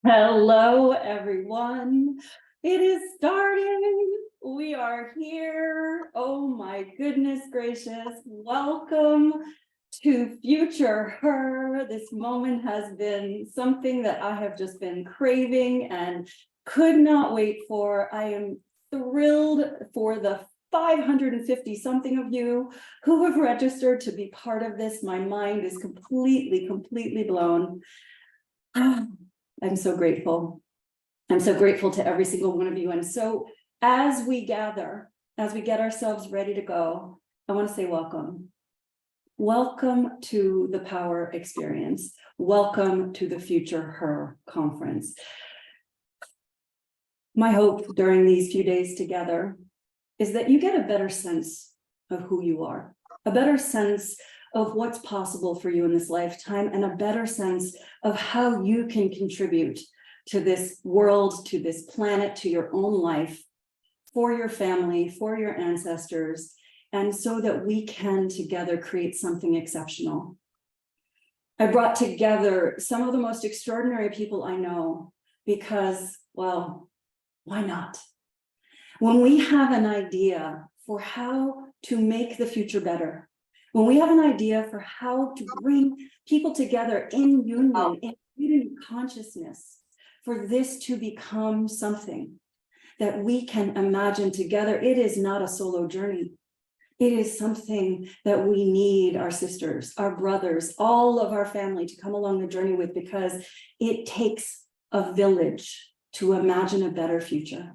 Hello, everyone. It is starting. We are here. Oh my goodness gracious. Welcome to Future Her. This moment has been something that I have just been craving and could not wait for. I am thrilled for the 550 something of you who have registered to be part of this. My mind is completely blown. I'm so grateful. I'm so grateful to every single one of you. And so as we gather, as we get ourselves ready to go, I want to say welcome. Welcome to the Power Experience. Welcome to the Future Her Conference. My hope during these few days together is that you get a better sense of who you are, a better sense of what's possible for you in this lifetime, and a better sense of how you can contribute to this world, to this planet, to your own life, for your family, for your ancestors, and so that we can together create something exceptional. I brought together some of the most extraordinary people I know because, well, why not? When we have an idea for how to make the future better, when we have an idea for how to bring people together in union, in unity consciousness, for this to become something that we can imagine together, it is not a solo journey. It is something that we need our sisters, our brothers, all of our family to come along the journey with, because it takes a village to imagine a better future.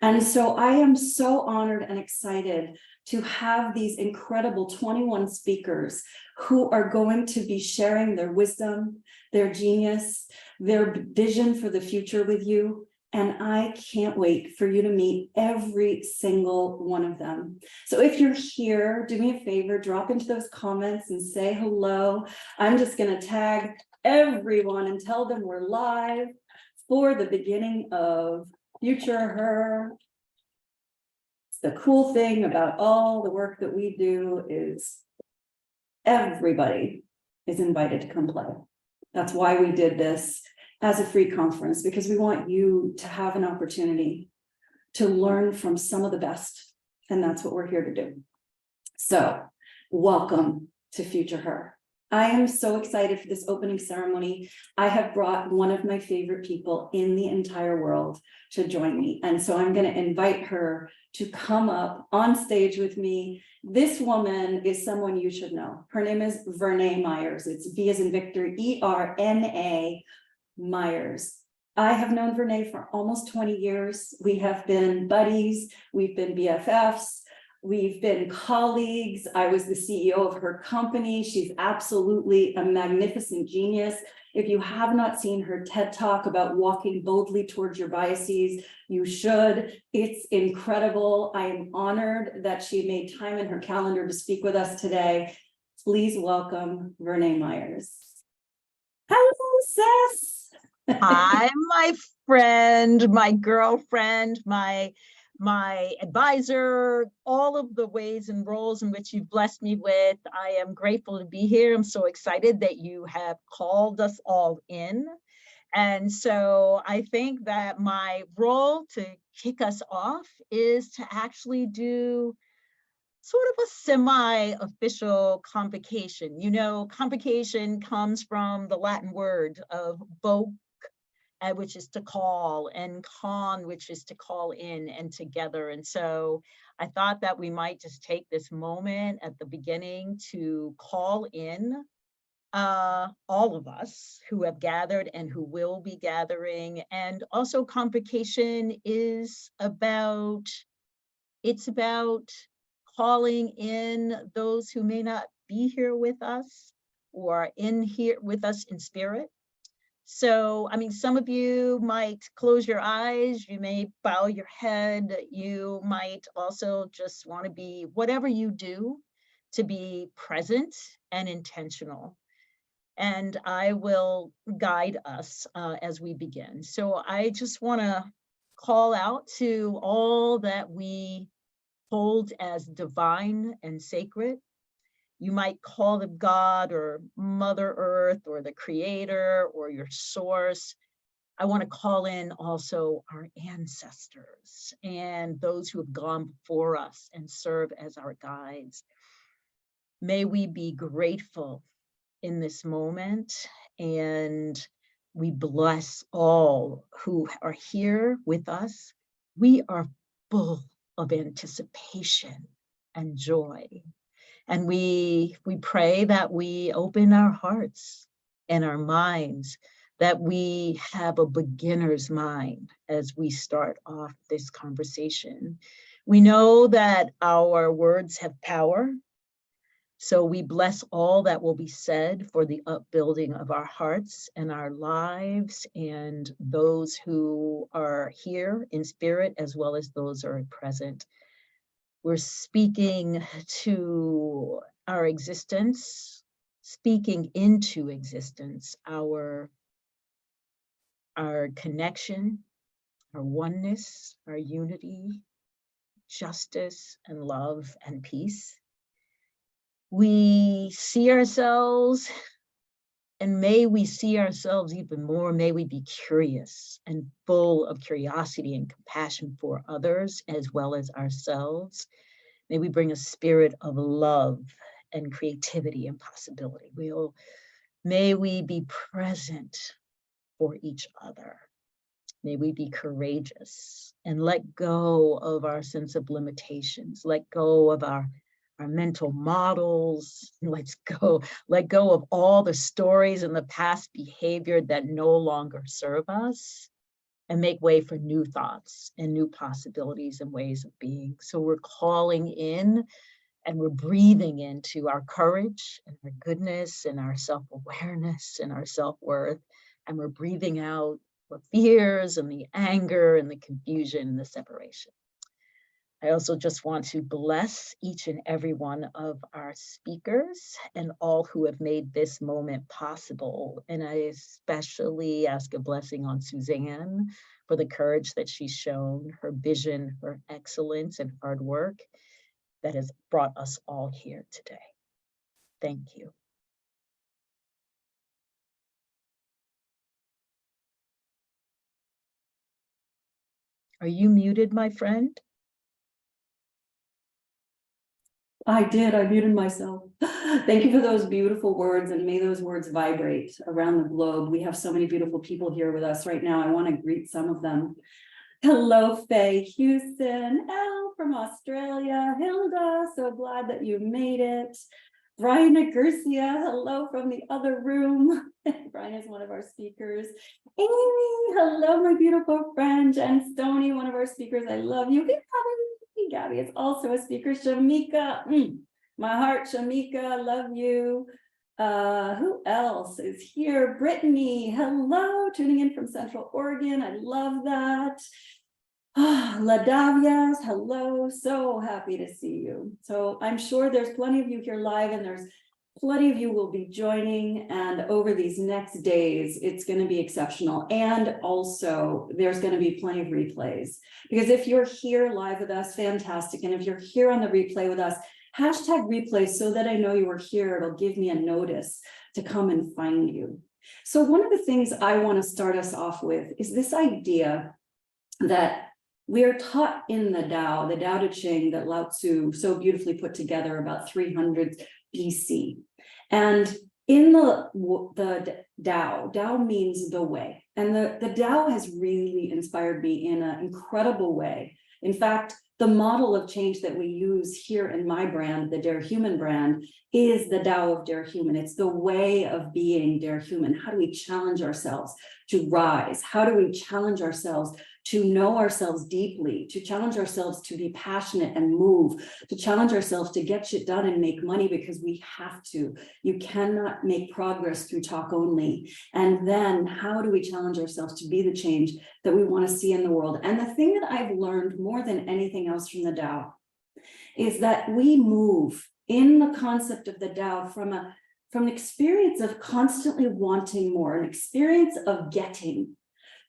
And so I am so honored and excited to have these incredible 21 speakers who are going to be sharing their wisdom, their genius, their vision for the future with you. And I can't wait for you to meet every single one of them. So if you're here, do me a favor, drop into those comments and say hello. I'm just going to tag everyone and tell them we're live for the beginning of Future Her. The cool thing about all the work that we do is everybody is invited to come play. That's why we did this as a free conference, because we want you to have an opportunity to learn from some of the best. And that's what we're here to do. So welcome to Future Her. I am so excited for this opening ceremony. I have brought one of my favorite people in the entire world to join me. And so I'm going to invite her to come up on stage with me. This woman is someone you should know. Her name is Verna Myers. It's V as in Victor, E-R-N-A Myers. I have known Verna for almost 20 years. We have been buddies. We've been BFFs. We've been colleagues. I was the CEO of her company. She's absolutely a magnificent genius. If you have not seen her TED Talk about walking boldly towards your biases, you should. It's incredible. I am honored that she made time in her calendar to speak with us today. Please welcome Verna Myers. Hello, sis. Hi, my friend, my girlfriend, my advisor, all of the ways and roles in which you've blessed me with. I am grateful to be here. I'm so excited that you have called us all in. And so I think that my role to kick us off is to actually do sort of a semi-official convocation. You know, convocation comes from the Latin word of voc, which is to call, and con, which is to call in and together. And so I thought that we might just take this moment at the beginning to call in all of us who have gathered and who will be gathering. And also convocation is about, it's about calling in those who may not be here with us or in here with us in spirit. So, I mean, some of you might close your eyes, you may bow your head, you might also just want to be, whatever you do, to be present and intentional. And I will guide us as we begin. So I just want to call out to all that we hold as divine and sacred. You might call them God or Mother Earth or the Creator or your source. I want to call in also our ancestors and those who have gone before us and serve as our guides. May we be grateful in this moment, and we bless all who are here with us. We are full of anticipation and joy. And we pray that we open our hearts and our minds, that we have a beginner's mind as we start off this conversation. We know that our words have power, so we bless all that will be said for the upbuilding of our hearts and our lives, and those who are here in spirit as well as those who are present. We're speaking to our existence, speaking into existence, our connection, our oneness, our unity, justice and love and peace. We see ourselves, and may we see ourselves even more. May we be curious and full of curiosity and compassion for others as well as ourselves. May we bring a spirit of love and creativity and possibility. May we be present for each other. May we be courageous and let go of our sense of limitations, let go of our mental models, let go of all the stories and the past behavior that no longer serve us, and make way for new thoughts and new possibilities and ways of being. So we're calling in and we're breathing into our courage and our goodness and our self-awareness and our self-worth. And we're breathing out the fears and the anger and the confusion and the separation. I also just want to bless each and every one of our speakers and all who have made this moment possible. And I especially ask a blessing on Susanne for the courage that she's shown, her vision, her excellence and hard work that has brought us all here today. Thank you. Are you muted, my friend? I did, I muted myself. Thank you for those beautiful words, and may those words vibrate around the globe. We have so many beautiful people here with us right now. I want to greet some of them. Hello, Faye Houston, Elle from Australia, Hilda, so glad that you made it. Brian Garcia, hello from the other room. Brian is one of our speakers. Amy, hello, my beautiful friend. Jen Stoney, one of our speakers. I love you. Gabby is also a speaker. Shamika, my heart, Shamika, love you. Who else is here? Brittany, hello, tuning in from Central Oregon. I love that. Ladavias, hello, so happy to see you. So I'm sure there's plenty of you here live, and there's plenty of you will be joining, and over these next days it's going to be exceptional. And also there's going to be plenty of replays, because if you're here live with us, fantastic, and if you're here on the replay with us, hashtag replay so that I know you were here. It'll give me a notice to come and find you. So one of the things I want to start us off with is this idea that we are taught in the Tao Te Ching, that Lao Tzu so beautifully put together about 300 BC. And in the Tao means the way. And the Tao has really inspired me in an incredible way. In fact, the model of change that we use here in my brand, the Dare Human brand, is the Tao of Dare Human. It's the way of being Dare Human. How do we challenge ourselves to rise? How do we challenge ourselves to know ourselves deeply, to challenge ourselves to be passionate and move, to challenge ourselves to get shit done and make money, because we have to. You cannot make progress through talk only. And then how do we challenge ourselves to be the change that we want to see in the world? And the thing that I've learned more than anything else from the Tao is that we move in the concept of the Tao from an experience of constantly wanting more, an experience of getting,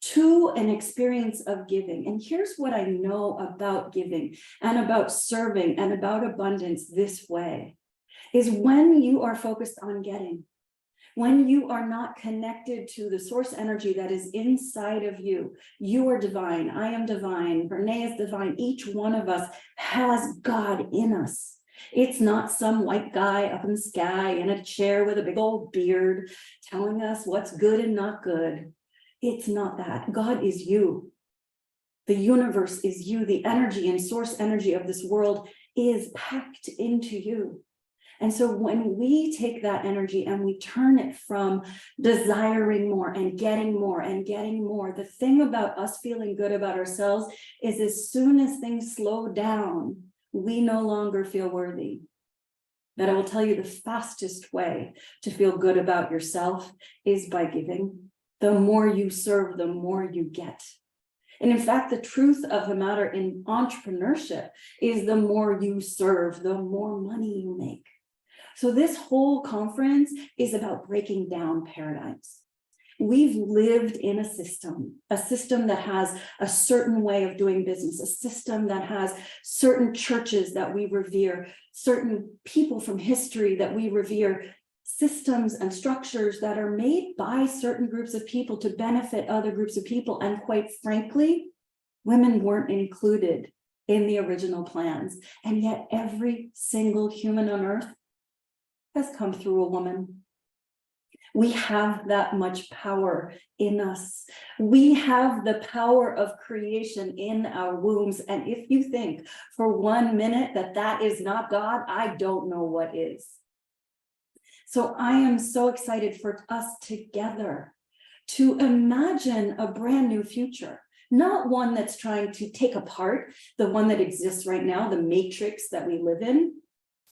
to an experience of giving. And here's what I know about giving and about serving and about abundance this way, is when you are focused on getting, When you are not connected to the source energy that is inside of you, you are divine, I am divine, Verna is divine. Each one of us has God in us. It's not some white guy up in the sky in a chair with a big old beard telling us what's good and not good. It's not that. God is you. The universe is you. The energy and source energy of this world is packed into you. And so when we take that energy and we turn it from desiring more and getting more and getting more, the thing about us feeling good about ourselves is as soon as things slow down, we no longer feel worthy. But I will tell you the fastest way to feel good about yourself is by giving. The more you serve, the more you get. And in fact, the truth of the matter in entrepreneurship is the more you serve, the more money you make. So this whole conference is about breaking down paradigms. We've lived in a system that has a certain way of doing business, a system that has certain churches that we revere, certain people from history that we revere, systems and structures that are made by certain groups of people to benefit other groups of people. And quite frankly, women weren't included in the original plans. And yet every single human on earth has come through a woman. We have that much power in us. We have the power of creation in our wombs. And if you think for 1 minute that that is not God, I don't know what is. So I am so excited for us together to imagine a brand new future, not one that's trying to take apart the one that exists right now, the matrix that we live in,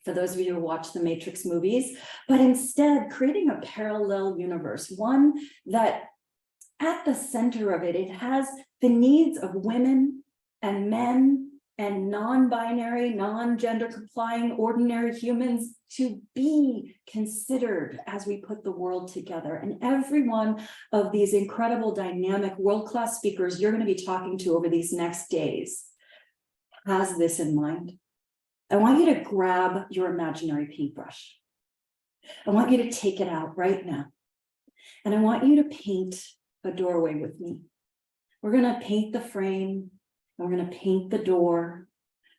for those of you who watch the Matrix movies, but instead creating a parallel universe, one that at the center of it, it has the needs of women and men and non-binary, non-gender complying, ordinary humans to be considered as we put the world together. And every one of these incredible, dynamic, world-class speakers you're going to be talking to over these next days has this in mind. I want you to grab your imaginary paintbrush. I want you to take it out right now. And I want you to paint a doorway with me. We're going to paint the frame, and we're going to paint the door.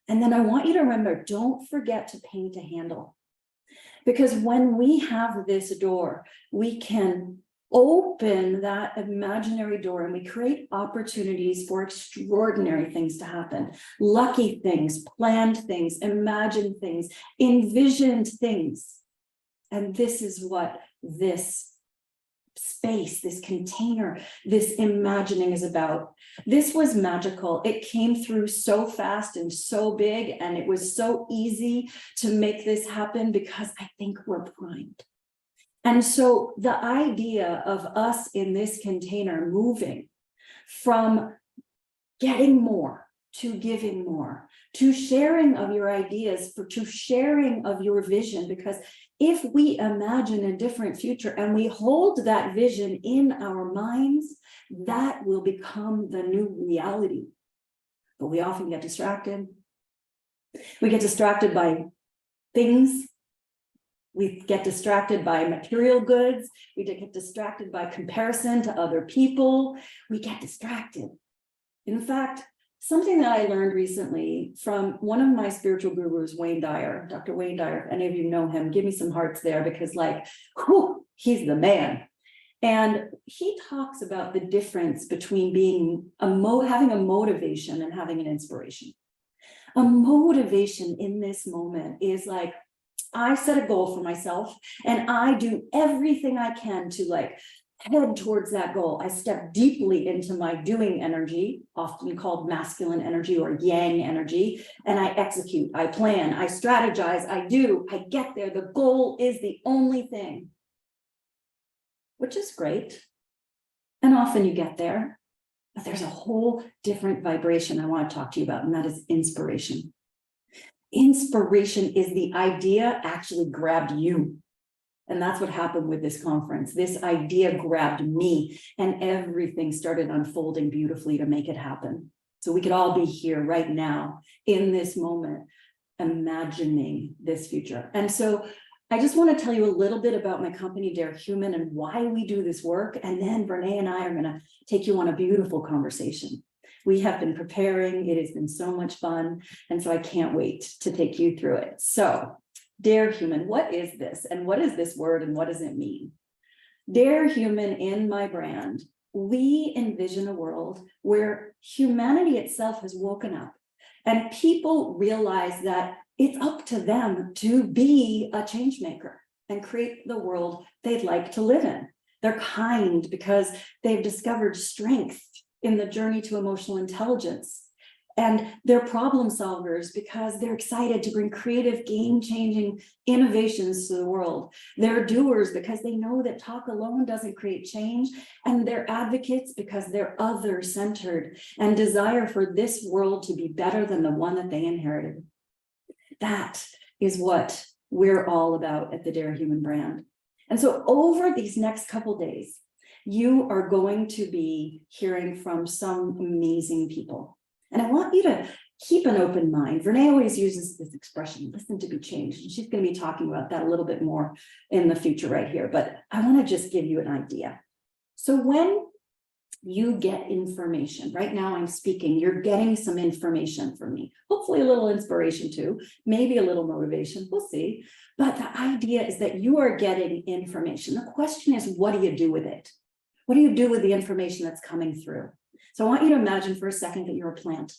And then I want you to remember, don't forget to paint a handle. Because when we have this door, we can open that imaginary door and we create opportunities for extraordinary things to happen. Lucky things, planned things, imagined things, envisioned things. And this is what this space, this container, this imagining is about. This was magical. It came through so fast and so big, and it was so easy to make this happen because I think we're primed. And so the idea of us in this container moving from getting more to giving more, to sharing of your ideas, to sharing of your vision, because if we imagine a different future and we hold that vision in our minds, that will become the new reality. But we often get distracted. We get distracted by things. We get distracted by material goods. We get distracted by comparison to other people. We get distracted. In fact, something that I learned recently from one of my spiritual gurus, Wayne Dyer, Dr. Wayne Dyer, if any of you know him, give me some hearts there, because like, whew, he's the man. And he talks about the difference between being having a motivation and having an inspiration. A motivation in this moment is like, I set a goal for myself and I do everything I can to like head towards that goal. I step deeply into my doing energy, often called masculine energy or yang energy, and I execute, I plan, I strategize, I get there. The goal is the only thing, which is great. And often you get there, but there's a whole different vibration I want to talk to you about, and that is inspiration. Inspiration is the idea actually grabbed you. And that's what happened with this conference. This idea grabbed me and everything started unfolding beautifully to make it happen. So we could all be here right now in this moment, imagining this future. And so I just want to tell you a little bit about my company, Dare Human, and why we do this work. And then Verna and I are going to take you on a beautiful conversation. We have been preparing. It has been so much fun. And so I can't wait to take you through it. So Dare Human, what is this? And what is this word? And what does it mean? Dare Human, in my brand, we envision a world where humanity itself has woken up and people realize that it's up to them to be a change maker and create the world they'd like to live in. They're kind because they've discovered strength in the journey to emotional intelligence. And they're problem solvers because they're excited to bring creative, game-changing innovations to the world. They're doers because they know that talk alone doesn't create change. And they're advocates because they're other-centered and desire for this world to be better than the one that they inherited. That is what we're all about at the Dare Human brand. And so over these next couple days, you are going to be hearing from some amazing people. And I want you to keep an open mind. Verna always uses this expression, listen to be changed. And she's going to be talking about that a little bit more in the future right here. But I want to just give you an idea. So when you get information, right now I'm speaking, you're getting some information from me, hopefully a little inspiration too, maybe a little motivation, we'll see. But the idea is that you are getting information. The question is, what do you do with it? What do you do with the information that's coming through? So I want you to imagine for a second that you're a plant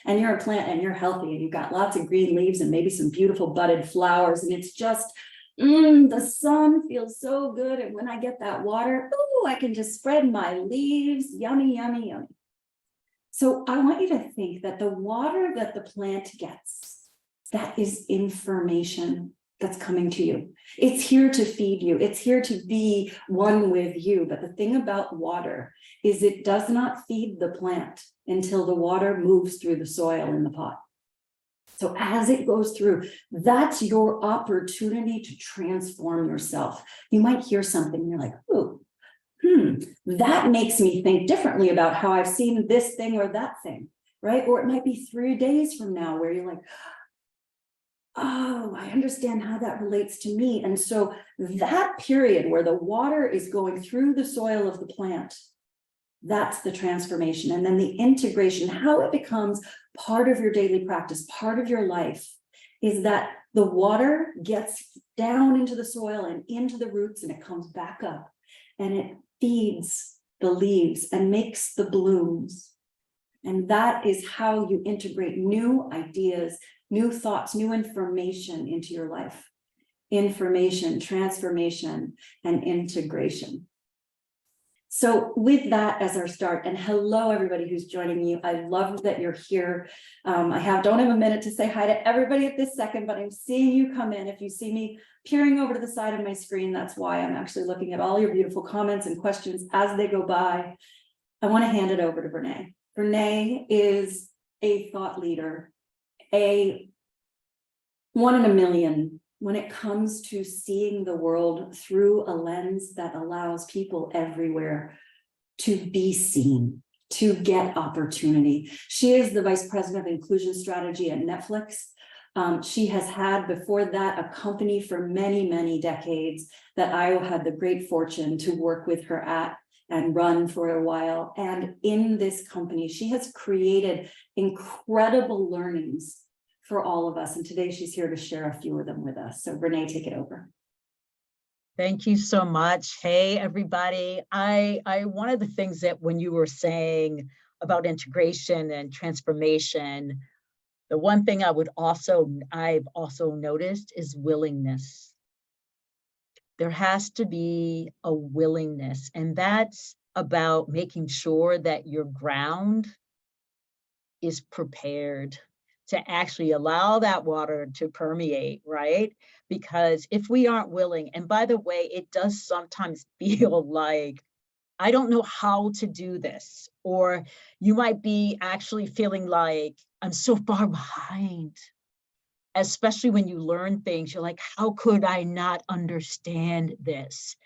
and you're a plant and you're healthy and you've got lots of green leaves and maybe some beautiful budded flowers. And it's just, the sun feels so good. And when I get that water, ooh, I can just spread my leaves. Yummy, yummy, yummy. So I want you to think that the water that the plant gets, that is information that's coming to you. It's here to feed you. It's here to be one with you. But the thing about water is it does not feed the plant until the water moves through the soil in the pot. So as it goes through, that's your opportunity to transform yourself. You might hear something and you're like, oh, that makes me think differently about how I've seen this thing or that thing, right? Or it might be 3 days from now where you're like, oh, I understand how that relates to me. And so that period where the water is going through the soil of the plant, that's the transformation. And then the integration, how it becomes part of your daily practice, part of your life, is that the water gets down into the soil and into the roots and it comes back up and it feeds the leaves and makes the blooms. And that is how you integrate new ideas, new thoughts, new information into your life. Information, transformation, and integration. So with that as our start, and hello everybody who's joining me. I love that you're here. I don't have a minute to say hi to everybody at this second, but I'm seeing you come in. If you see me peering over to the side of my screen, that's why I'm actually looking at all your beautiful comments and questions as they go by. I want to hand it over to Verna. Verna is a thought leader, a one in a million when it comes to seeing the world through a lens that allows people everywhere to be seen, to get opportunity. She is the Vice President of Inclusion Strategy at Netflix. She has had before that a company for many, many decades that I had the great fortune to work with her at and run for a while. And in this company, she has created incredible learnings for all of us. And today she's here to share a few of them with us. So Verna, take it over. Thank you so much. Hey, everybody. One of the things that when you were saying about integration and transformation, the one thing I've also noticed is willingness. There has to be a willingness, and that's about making sure that your ground is prepared to actually allow that water to permeate, right? Because if we aren't willing, and by the way, it does sometimes feel like, I don't know how to do this, or you might be actually feeling like, I'm so far behind. Especially when you learn things, you're like, how could I not understand this?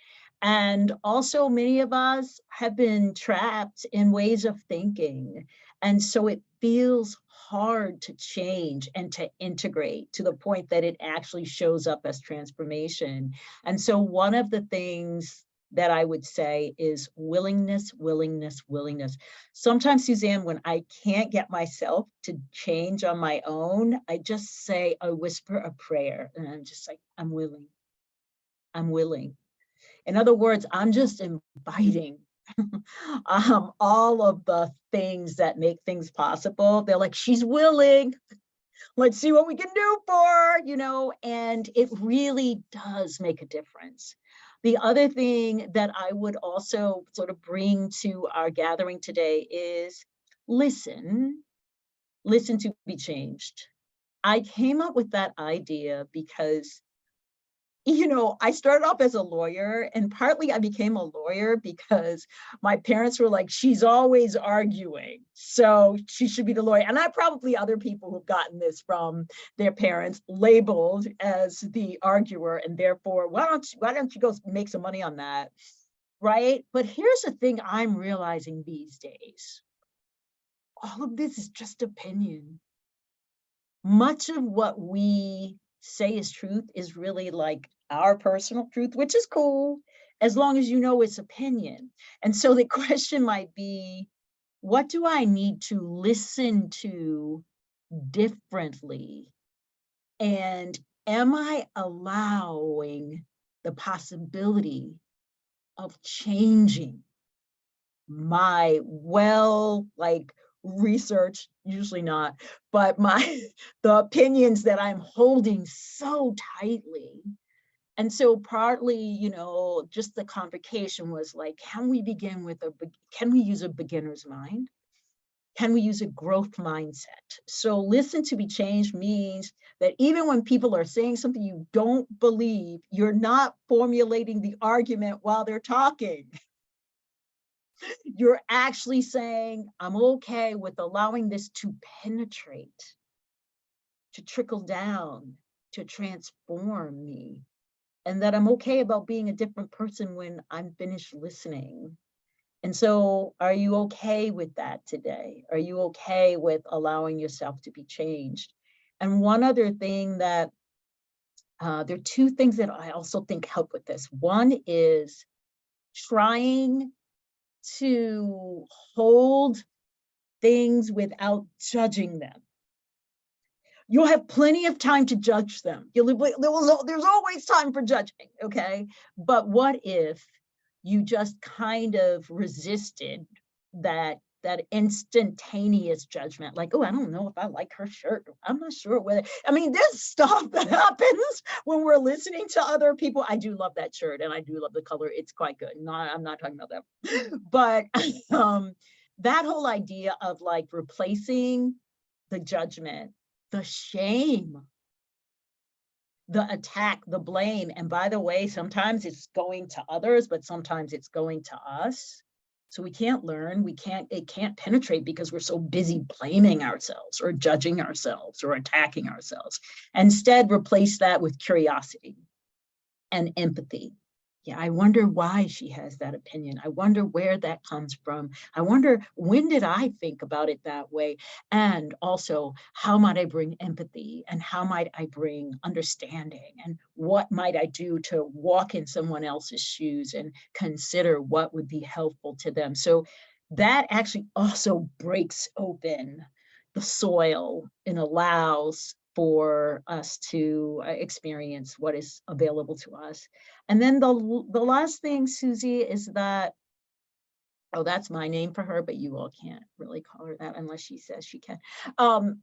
And also many of us have been trapped in ways of thinking. And so it feels hard to change and to integrate to the point that it actually shows up as transformation. And so one of the things that I would say is willingness, willingness, willingness. Sometimes, Susanne, when I can't get myself to change on my own, I just say, I whisper a prayer, and I'm just like, I'm willing. I'm willing. In other words, I'm just inviting all of the things that make things possible. They're like, she's willing. Let's see what we can do for her, and it really does make a difference. The other thing that I would also sort of bring to our gathering today is listen to be changed. I came up with that idea because I started off as a lawyer, and partly I became a lawyer because my parents were like, she's always arguing, so she should be the lawyer. And I probably other people who've gotten this from their parents, labeled as the arguer, and therefore, why don't you go make some money on that, right? But here's the thing I'm realizing these days. All of this is just opinion. Much of what we say is truth is really like our personal truth, which is cool, as long as you know it's opinion. And so the question might be, what do I need to listen to differently? And am I allowing the possibility of changing my research, usually not, but the opinions that I'm holding so tightly? And so partly, just the convocation was like, can we use a beginner's mind? Can we use a growth mindset? So listen to be changed means that even when people are saying something you don't believe, you're not formulating the argument while they're talking. You're actually saying, I'm okay with allowing this to penetrate, to trickle down, to transform me, and that I'm okay about being a different person when I'm finished listening. And so, are you okay with that today? Are you okay with allowing yourself to be changed? And one other thing that, there are two things that I also think help with this. One is trying to hold things without judging them. You'll have plenty of time to judge them. There's always time for judging, okay? But what if you just kind of resisted that instantaneous judgment, like, oh, I don't know if I like her shirt. I'm not sure whether, there's stuff that happens when we're listening to other people. I do love that shirt and I do love the color. It's quite good. No, I'm not talking about that. But that whole idea of like replacing the judgment, the shame, the attack, the blame. And by the way, sometimes it's going to others, but sometimes it's going to us. So we can't learn, it can't penetrate because we're so busy blaming ourselves or judging ourselves or attacking ourselves. Instead, replace that with curiosity and empathy. Yeah, I wonder why she has that opinion. I wonder where that comes from. I wonder, when did I think about it that way? And also, how might I bring empathy? And how might I bring understanding? And what might I do to walk in someone else's shoes and consider what would be helpful to them? So that actually also breaks open the soil and allows for us to experience what is available to us. And then the last thing, Susie, is that, oh, that's my name for her, but you all can't really call her that unless she says she can.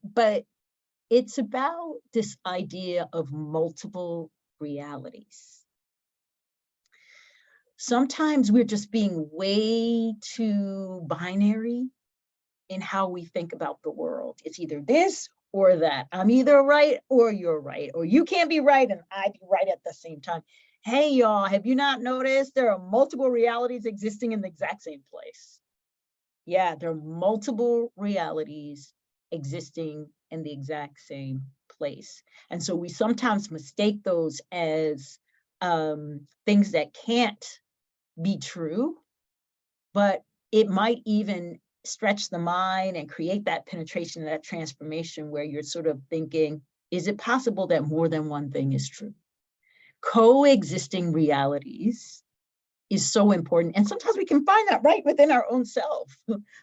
But it's about this idea of multiple realities. Sometimes we're just being way too binary in how we think about the world. It's either this or that. I'm either right or you're right, or you can't be right and I be right at the same time. Hey, y'all, have you not noticed there are multiple realities existing in the exact same place? Yeah, there are multiple realities existing in the exact same place. And so we sometimes mistake those as things that can't be true, but it might even stretch the mind and create that penetration, that transformation where you're sort of thinking, is it possible that more than one thing is true? Coexisting realities is so important. And sometimes we can find that right within our own self.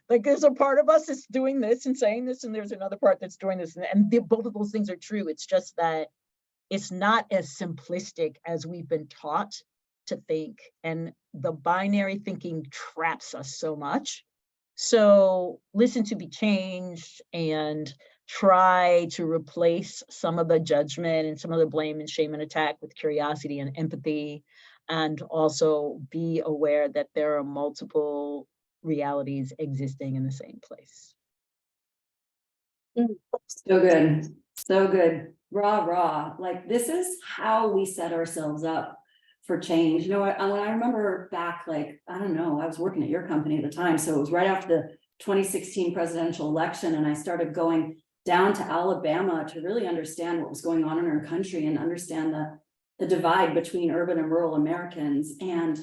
Like there's a part of us that's doing this and saying this, and there's another part that's doing this. And both of those things are true. It's just that it's not as simplistic as we've been taught to think. And the binary thinking traps us so much. So listen to be changed and try to replace some of the judgment and some of the blame and shame and attack with curiosity and empathy, and also be aware that there are multiple realities existing in the same place. So good. So good. Rah. Like this is how we set ourselves up for change. You know what? When I remember back, like, I don't know, I was working at your company at the time. So it was right after the 2016 presidential election. And I started going down to Alabama to really understand what was going on in our country and understand the divide between urban and rural Americans. And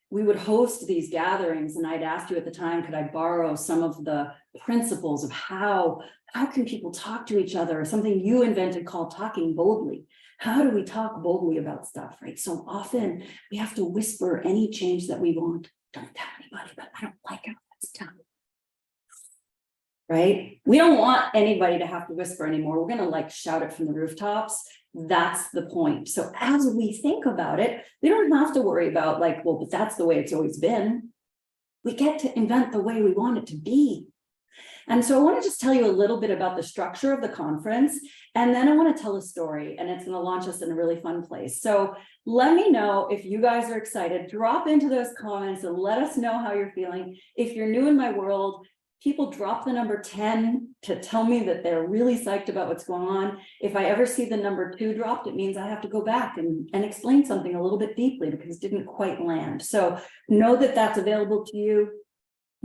we would host these gatherings, and I'd asked you at the time, could I borrow some of the principles of how can people talk to each other? Something you invented called talking boldly. How do we talk boldly about stuff, right? So often we have to whisper any change that we want. Don't tell anybody, but I don't like it. Let's tell. Right? We don't want anybody to have to whisper anymore. We're going to like shout it from the rooftops. That's the point. So as we think about it, we don't have to worry about like, well, but that's the way it's always been. We get to invent the way we want it to be. And so I want to just tell you a little bit about the structure of the conference, and then I want to tell a story, and it's going to launch us in a really fun place. So let me know if you guys are excited. Drop into those comments and let us know how you're feeling. If you're new in my world, people drop the number 10 to tell me that they're really psyched about what's going on. If I ever see the number 2 dropped, it means I have to go back and explain something a little bit deeply because it didn't quite land. So know that that's available to you.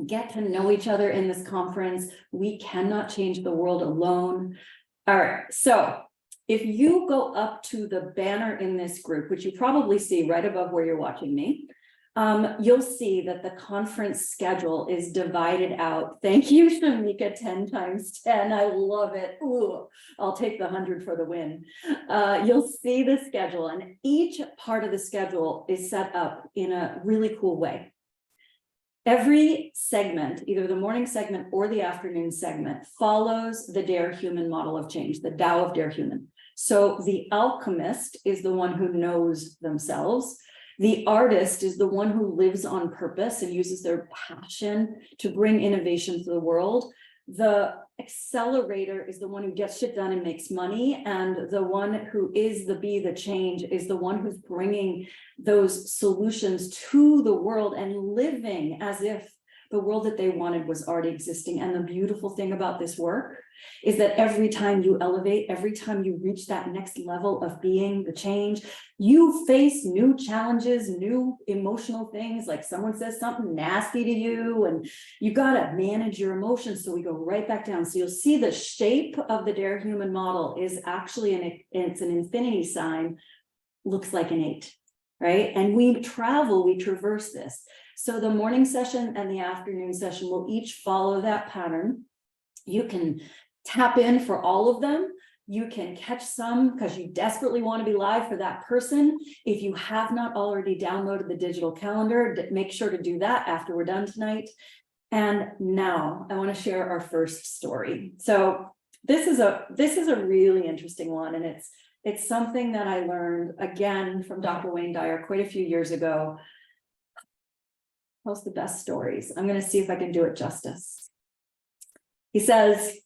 Get to know each other in this conference. We cannot change the world alone. All right, so if you go up to the banner in this group, which you probably see right above where you're watching me, you'll see that the conference schedule is divided out. Thank you, Shamika, 10 times 10. I love it. Ooh, I'll take the 100 for the win. You'll see the schedule, and each part of the schedule is set up in a really cool way. Every segment, either the morning segment or the afternoon segment, follows the Dare Human model of change, the Tao of Dare Human. So the alchemist is the one who knows themselves. The artist is the one who lives on purpose and uses their passion to bring innovation to the world. The accelerator is the one who gets shit done and makes money. And the one who is the be the change is the one who's bringing those solutions to the world and living as if the world that they wanted was already existing. And the beautiful thing about this work is that every time you elevate, every time you reach that next level of being the change, you face new challenges, new emotional things, like someone says something nasty to you and you got to manage your emotions. So we go right back down. So you'll see the shape of the Dare Human model is actually it's an infinity sign, looks like an 8, right? And we traverse this. So the morning session and the afternoon session will each follow that pattern. You can tap in for all of them. You can catch some because you desperately want to be live for that person. If you have not already downloaded the digital calendar, make sure to do that after we're done tonight. And now I want to share our first story. So this is a really interesting one, and it's something that I learned again from Dr. Wayne Dyer quite a few years ago. Tells the best stories. I'm going to see if I can do it justice. He says,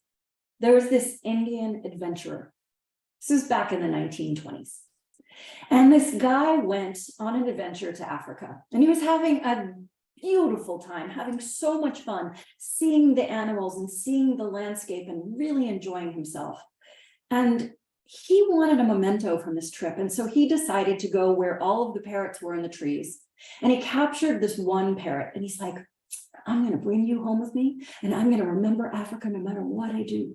there was this Indian adventurer. This is back in the 1920s. And this guy went on an adventure to Africa, and he was having a beautiful time, having so much fun, seeing the animals and seeing the landscape and really enjoying himself. And he wanted a memento from this trip. And so he decided to go where all of the parrots were in the trees. And he captured this one parrot, and he's like, I'm going to bring you home with me, and I'm going to remember Africa no matter what I do.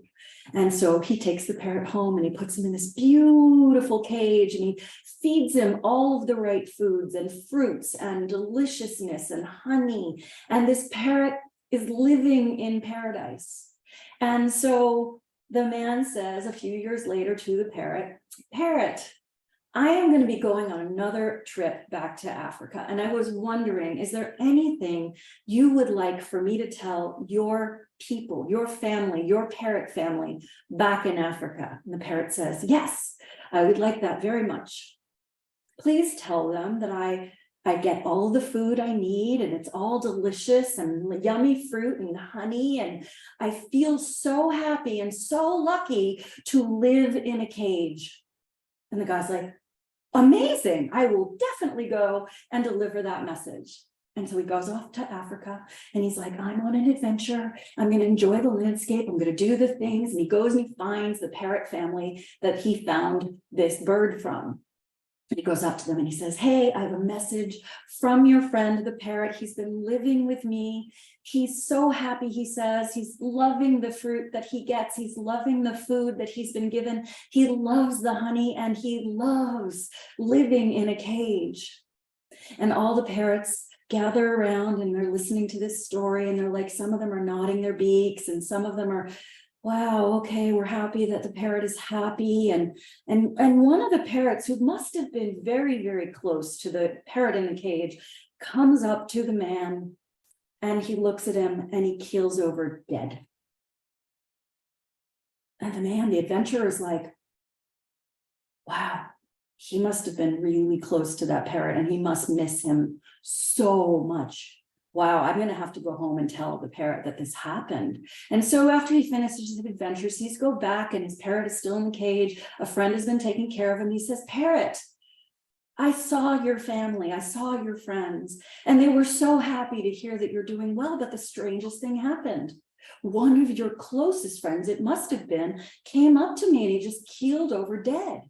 And so he takes the parrot home and he puts him in this beautiful cage, and he feeds him all of the right foods and fruits and deliciousness and honey. And this parrot is living in paradise. And so the man says a few years later to the parrot, "Parrot, I am going to be going on another trip back to Africa. And I was wondering, is there anything you would like for me to tell your people, your family, your parrot family back in Africa?" And the parrot says, "Yes, I would like that very much. Please tell them that I get all the food I need, and it's all delicious and yummy fruit and honey. And I feel so happy and so lucky to live in a cage." And the guy's like, "Amazing, I will definitely go and deliver that message." And so he goes off to Africa, and he's like, "I'm on an adventure. I'm going to enjoy the landscape. I'm going to do the things." And he goes and he finds the parrot family that he found this bird from. And he goes up to them and he says, "Hey, I have a message from your friend, the parrot. He's been living with me. He's so happy," he says. "He's loving the fruit that he gets. He's loving the food that he's been given. He loves the honey, and he loves living in a cage." And all the parrots gather around and they're listening to this story, and they're like, some of them are nodding their beaks, and some of them are, "Wow, okay, we're happy that the parrot is happy." And one of the parrots, who must have been very, very close to the parrot in the cage, comes up to the man, and he looks at him and he keels over dead. And the man, the adventurer, is like, "Wow, he must have been really close to that parrot, and he must miss him so much. Wow, I'm going to have to go home and tell the parrot that this happened." And so after he finishes his adventure, sees go back, and his parrot is still in the cage. A friend has been taking care of him. He says, "Parrot, I saw your family. I saw your friends, and they were so happy to hear that you're doing well. But the strangest thing happened. One of your closest friends, it must have been, came up to me, and he just keeled over dead."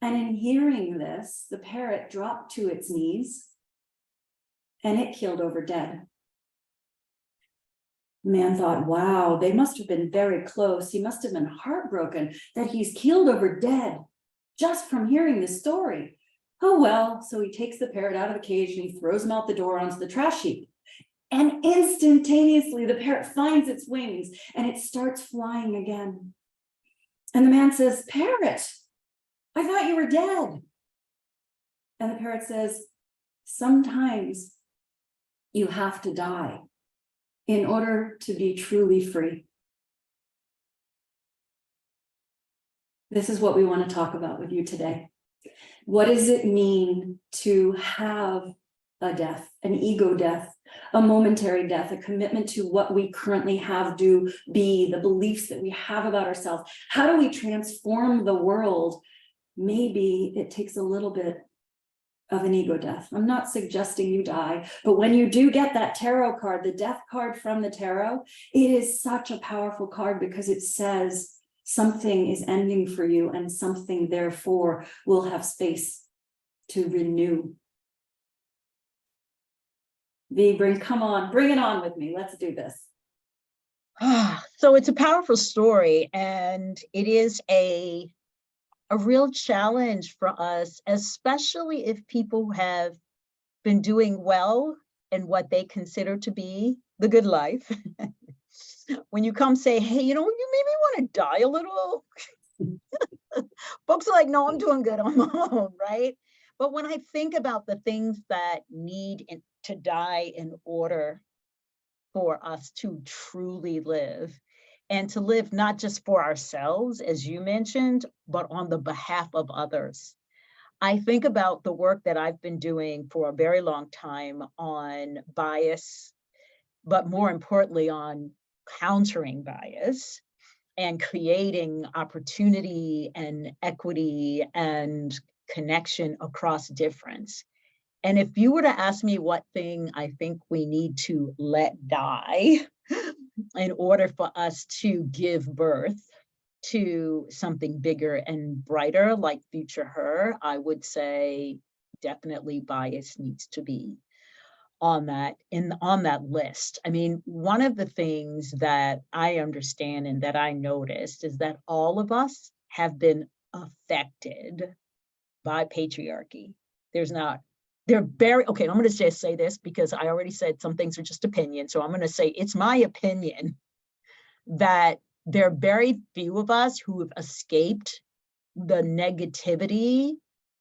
And in hearing this, the parrot dropped to its knees, and it keeled over dead. The man thought, wow, they must have been very close. He must have been heartbroken that he's keeled over dead just from hearing this story. Oh, well, so he takes the parrot out of the cage and he throws him out the door onto the trash heap. And instantaneously, the parrot finds its wings and it starts flying again. And the man says, "Parrot, I thought you were dead." And the parrot says, "Sometimes you have to die in order to be truly free." This is what we want to talk about with you today. What does it mean to have a death, an ego death, a momentary death, a commitment to what we currently have, do, be, the beliefs that we have about ourselves? How do we transform the world? Maybe it takes a little bit of an ego death. I'm not suggesting you die, but when you do get that tarot card, the death card from the tarot, it is such a powerful card because it says something is ending for you, and something therefore will have space to renew. Come on, bring it on with me. Let's do this. So it's a powerful story, and it is a real challenge for us, especially if people have been doing well in what they consider to be the good life. When you come say, "Hey, you maybe want to die a little," folks are like, "No, I'm doing good on my own," right? But when I think about the things that need to die in order for us to truly live, and to live not just for ourselves, as you mentioned, but on the behalf of others, I think about the work that I've been doing for a very long time on bias, but more importantly on countering bias and creating opportunity and equity and connection across difference. And if you were to ask me what thing I think we need to let die in order for us to give birth to something bigger and brighter like future her, I would say definitely bias needs to be on that list. I mean, one of the things that I understand and that I noticed is that all of us have been affected by patriarchy. There's not, they're very, okay, I'm going to just say this because I already said some things are just opinion. So I'm going to say it's my opinion that there are very few of us who have escaped the negativity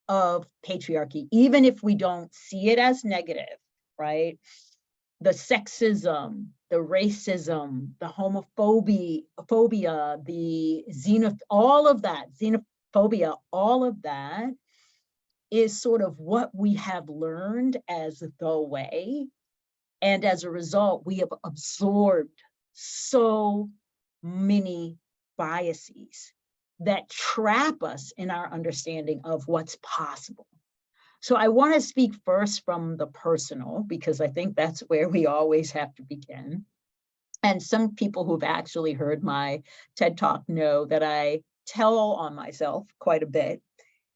of patriarchy, even if we don't see it as negative, right? The sexism, the racism, the homophobia, all of that, xenophobia, all of that is sort of what we have learned as the way. And as a result, we have absorbed so many biases that trap us in our understanding of what's possible. So I want to speak first from the personal, because I think that's where we always have to begin. And some people who've actually heard my TED Talk know that I tell on myself quite a bit.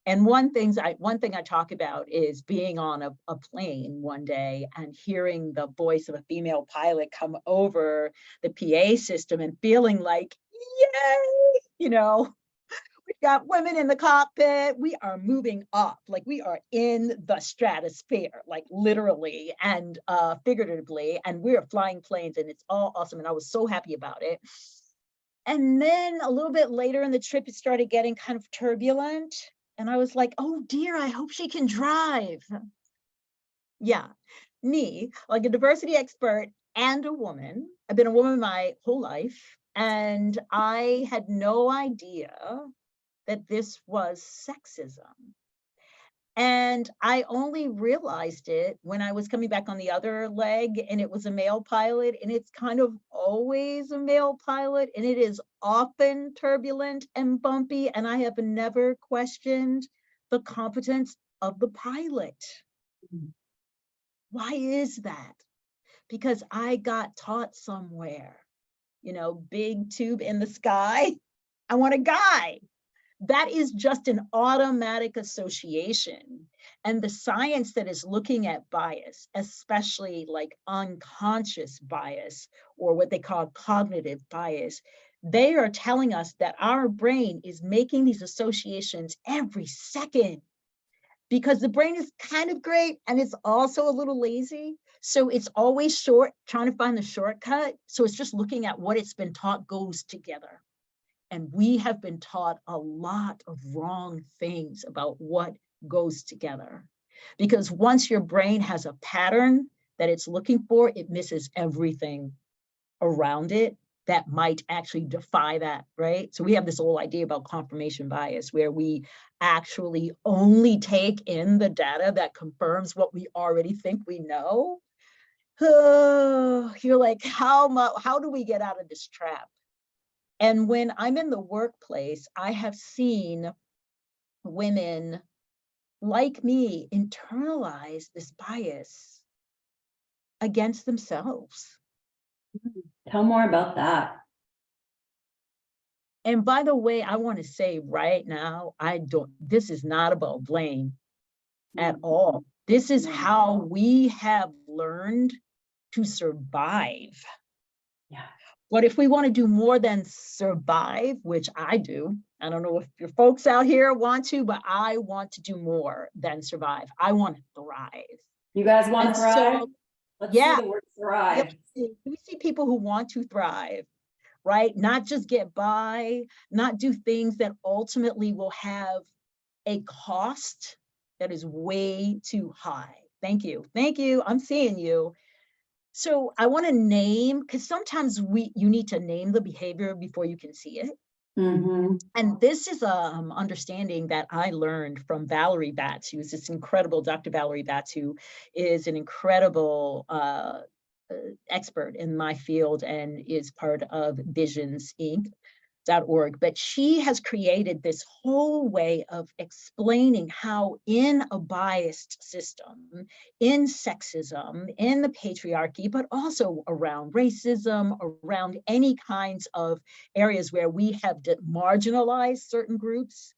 And one thing I talk about is being on a plane one day and hearing the voice of a female pilot come over the PA system and feeling like, yay, you know, we've got women in the cockpit. We are moving up, like we are in the stratosphere, like literally and figuratively, and we're flying planes and it's all awesome. And I was so happy about it. And then a little bit later in the trip, it started getting kind of turbulent. And I was like, oh dear, I hope she can drive. Yeah, me, like a diversity expert and a woman. I've been a woman my whole life. And I had no idea that this was sexism. And I only realized it when I was coming back on the other leg and it was a male pilot, and it's kind of always a male pilot, and it is often turbulent and bumpy, and I have never questioned the competence of the pilot. Why is that? Because I got taught somewhere, you know, big tube in the sky, I want a guy. That is just an automatic association. And the science that is looking at bias, especially like unconscious bias or what they call cognitive bias, they are telling us that our brain is making these associations every second, because the brain is kind of great and it's also a little lazy. So it's always trying to find the shortcut. So it's just looking at what it's been taught goes together. And we have been taught a lot of wrong things about what goes together. Because once your brain has a pattern that it's looking for, it misses everything around it that might actually defy that, right? So we have this whole idea about confirmation bias, where we actually only take in the data that confirms what we already think we know. You're like, how do we get out of this trap? And when I'm in the workplace, I have seen women like me internalize this bias against themselves. Tell more about that. And by the way, I want to say right now, this is not about blame at all. This is how we have learned to survive. Yeah. But if we want to do more than survive, which I do, I don't know if your folks out here want to, but I want to do more than survive. I want to thrive. You guys want to thrive? So, Let's yeah, see the word thrive. we see people who want to thrive, right? Not just get by, not do things that ultimately will have a cost that is way too high. Thank you. Thank you. I'm seeing you. So I want to name, because sometimes you need to name the behavior before you can see it. Mm-hmm. And this is understanding that I learned from Valerie Batts, who is this incredible Dr. Valerie Batts, who is an incredible expert in my field and is part of Visions Inc. .org, but she has created this whole way of explaining how in a biased system, in sexism, in the patriarchy, but also around racism, around any kinds of areas where we have marginalized certain groups,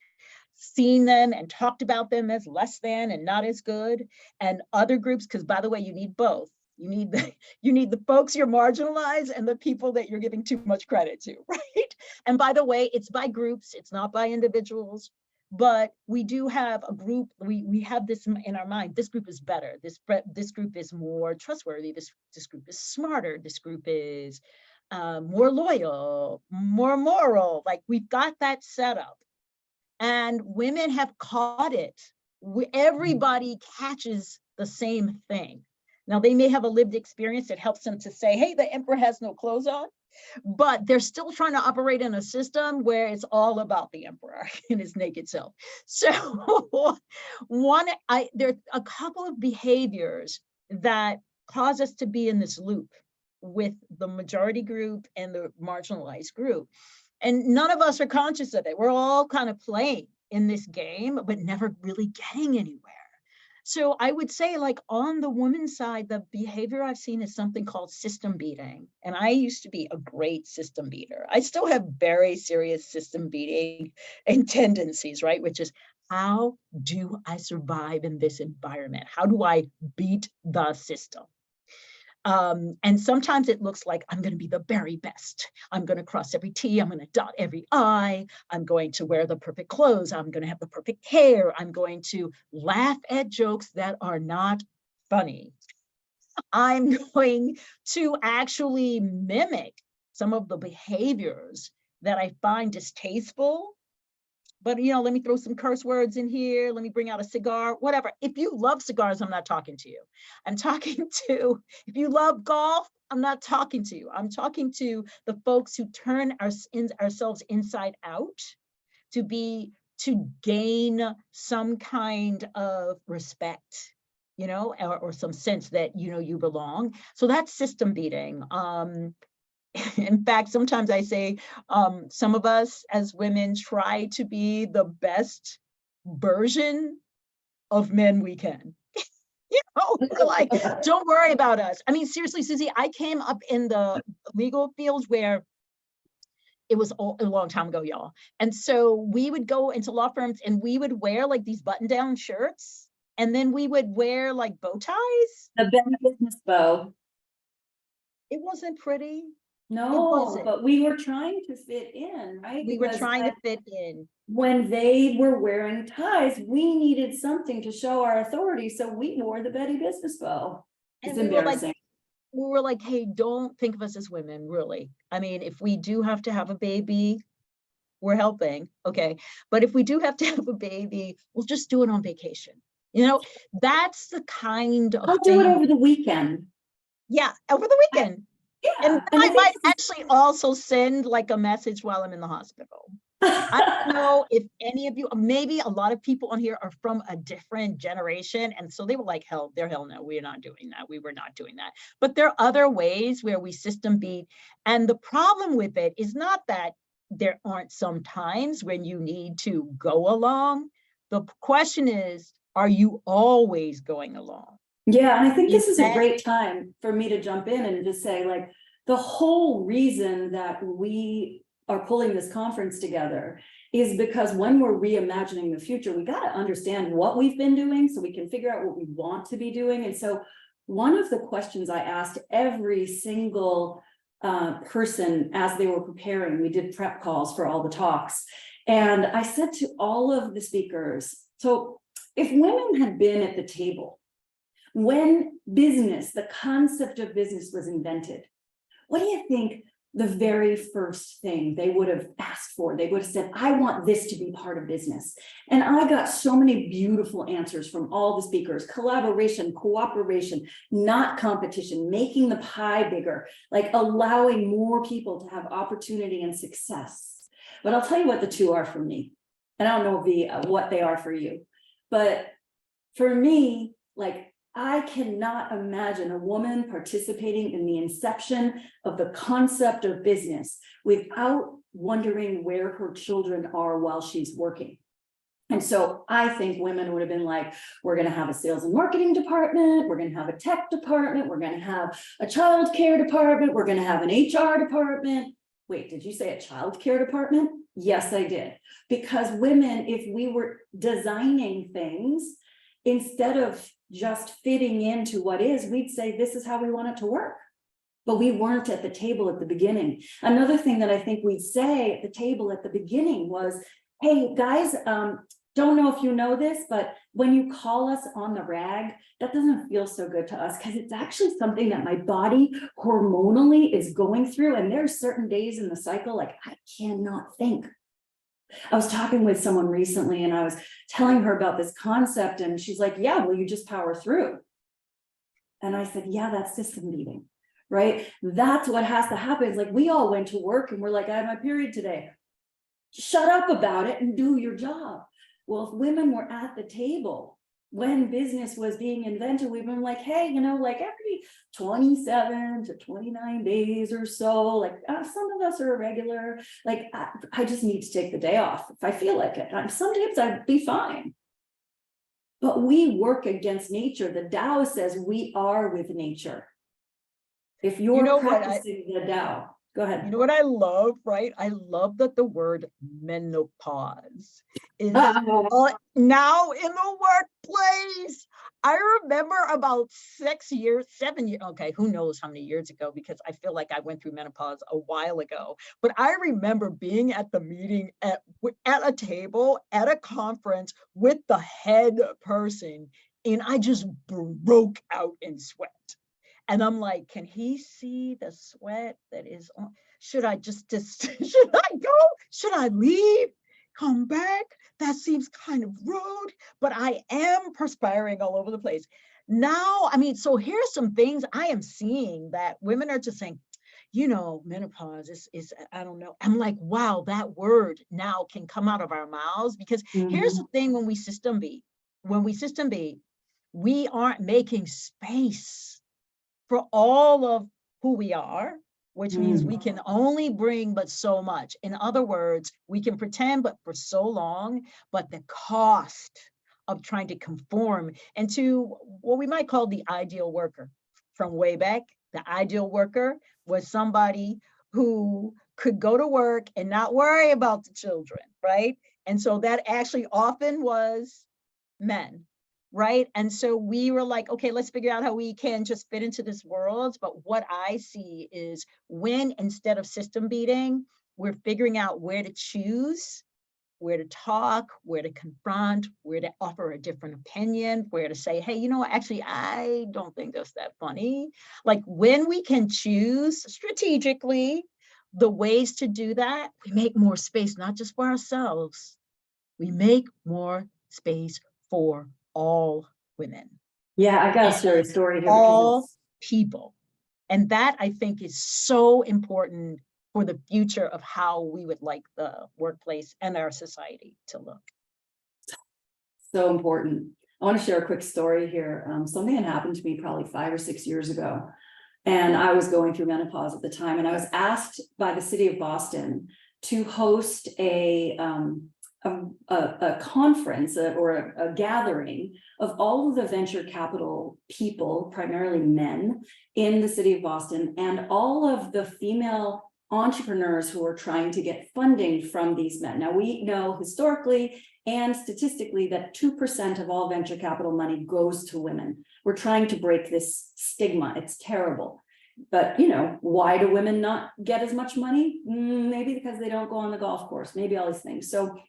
seen them and talked about them as less than and not as good, and other groups, because by the way, you need both. You need the folks you're marginalized and the people that you're giving too much credit to, right? And by the way, it's by groups, it's not by individuals, but we do have a group, we have this in our mind, this group is better, this group is more trustworthy, this group is smarter, this group is more loyal, more moral, like we've got that set up. And women have caught it. Everybody catches the same thing. Now, they may have a lived experience that helps them to say, hey, the emperor has no clothes on, but they're still trying to operate in a system where it's all about the emperor in his naked self. So there are a couple of behaviors that cause us to be in this loop with the majority group and the marginalized group. And none of us are conscious of it. We're all kind of playing in this game, but never really getting anywhere. So I would say, like, on the women's side, the behavior I've seen is something called system beating. And I used to be a great system beater. I still have very serious system beating and tendencies, right? Which is, how do I survive in this environment? How do I beat the system? And sometimes it looks like I'm going to be the very best. I'm going to cross every T. I'm going to dot every I. I'm going to wear the perfect clothes. I'm going to have the perfect hair. I'm going to laugh at jokes that are not funny. I'm going to actually mimic some of the behaviors that I find distasteful. But, you know, let me throw some curse words in here. Let me bring out a cigar, whatever. If you love cigars, I'm not talking to you. I'm talking to, if you love golf, I'm not talking to you. I'm talking to the folks who turn ourselves inside out to gain some kind of respect, you know, or some sense that, you know, you belong. So that's system beating. In fact, sometimes I say some of us as women try to be the best version of men we can. You know, we're like, don't worry about us. I mean, seriously, Susie, I came up in the legal field where it was a long time ago, y'all. And so we would go into law firms and we would wear like these button-down shirts, and then we would wear like bow ties. The business bow. It wasn't pretty. No, but we were trying to fit in, right? We were trying to fit in. When they were wearing ties, we needed something to show our authority, so we wore the Betty Business bow. It's embarrassing. We were like, hey, don't think of us as women, really. I mean, if we do have to have a baby, we're helping, okay? But if we do have to have a baby, we'll just do it on vacation. You know, that's the kind of I'll do it over the weekend. Yeah, over the weekend. Yeah. And I might actually also send like a message while I'm in the hospital. I don't know if any of you, maybe a lot of people on here are from a different generation. And so they were like, hell no, we're not doing that. We were not doing that. But there are other ways where we system beat. And the problem with it is not that there aren't some times when you need to go along. The question is, are you always going along? Yeah, and I think this is a great time for me to jump in and just say, like, the whole reason that we are pulling this conference together is because when we're reimagining the future, we got to understand what we've been doing so we can figure out what we want to be doing. And so one of the questions I asked every single person as they were preparing, we did prep calls for all the talks, and I said to all of the speakers, so if women had been at the table when business, the concept of business was invented, what do you think the very first thing they would have asked for? They would have said, I want this to be part of business. And I got so many beautiful answers from all the speakers: collaboration, cooperation, not competition, making the pie bigger, like allowing more people to have opportunity and success. But I'll tell you what the two are for me. And I don't know what they are for you, but for me, like, I cannot imagine a woman participating in the inception of the concept of business without wondering where her children are while she's working. And so I think women would have been like, we're going to have a sales and marketing department, we're going to have a tech department, we're going to have a child care department, we're going to have an HR department. Wait, did you say a child care department? Yes, I did. Because women, if we were designing things, instead of just fitting into what is, we'd say, this is how we want it to work. But we weren't at the table at the beginning. Another thing that I think we'd say at the table at the beginning was, hey, guys, don't know if you know this, but when you call us on the rag, that doesn't feel so good to us because it's actually something that my body hormonally is going through. And there's certain days in the cycle, like I cannot think. I was talking with someone recently and I was telling her about this concept and she's like, yeah, well, you just power through. And I said, yeah, that's system beating, right? That's what has to happen. It's like we all went to work and we're like, I had my period today. Shut up about it and do your job. Well, if women were at the table when business was being invented, we've been like, hey, you know, like every 27 to 29 days or so, like some of us are irregular. Like I just need to take the day off if I feel like it. Sometimes I'd be fine. But we work against nature. The Tao says we are with nature. If you're practicing the Tao, go ahead. You know what I love, right? I love that the word menopause is now in the workplace. I remember about 7 years, okay, who knows how many years ago, because I feel like I went through menopause a while ago. But I remember being at the meeting at a table, at a conference with the head person, and I just broke out in sweat. And I'm like, can he see the sweat that is on? Should I just should I go? Should I leave? Come back? That seems kind of rude, but I am perspiring all over the place. Now, I mean, so here's some things I am seeing that women are just saying, you know, menopause is I don't know. I'm like, wow, that word now can come out of our mouths because here's the thing when we system beat, we aren't making space for all of who we are, which means we can only bring but so much. In other words, we can pretend but for so long, but the cost of trying to conform into what we might call the ideal worker. From way back, the ideal worker was somebody who could go to work and not worry about the children, right? And so that actually often was men. Right. And so we were like, okay, let's figure out how we can just fit into this world. But what I see is when instead of system beating, we're figuring out where to choose, where to talk, where to confront, where to offer a different opinion, where to say, hey, you know what, actually, I don't think that's that funny. Like when we can choose strategically the ways to do that, we make more space, not just for ourselves. We make more space for all women. Yeah, I got a serious story here. All people. And that I think is so important for the future of how we would like the workplace and our society to look. So important. I want to share a quick story here. Something had happened to me probably 5 or 6 years ago. And I was going through menopause at the time. And I was asked by the city of Boston to host a conference or a gathering of all of the venture capital people, primarily men, in the city of Boston, and all of the female entrepreneurs who are trying to get funding from these men. Now, we know historically and statistically that 2% of all venture capital money goes to women. We're trying to break this stigma. It's terrible. But, you know, why do women not get as much money? Maybe because they don't go on the golf course, maybe all these things. So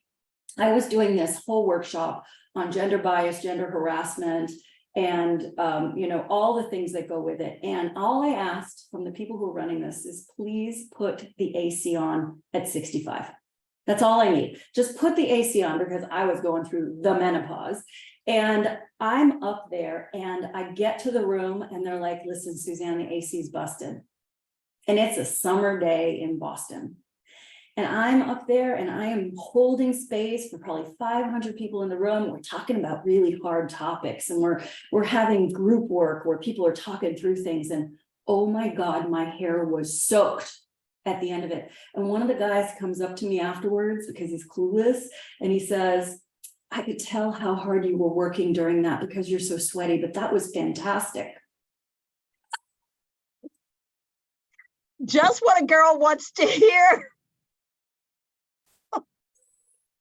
I was doing this whole workshop on gender bias, gender harassment, and, you know, all the things that go with it. And all I asked from the people who are running this is please put the AC on at 65. That's all I need. Just put the AC on because I was going through the menopause. And I'm up there and I get to the room and they're like, listen, Susanne, the AC's busted. And it's a summer day in Boston. And I'm up there and I am holding space for probably 500 people in the room. We're talking about really hard topics and we're having group work where people are talking through things. And oh my God, my hair was soaked at the end of it. And one of the guys comes up to me afterwards because he's clueless. And he says, I could tell how hard you were working during that because you're so sweaty, but that was fantastic. Just what a girl wants to hear.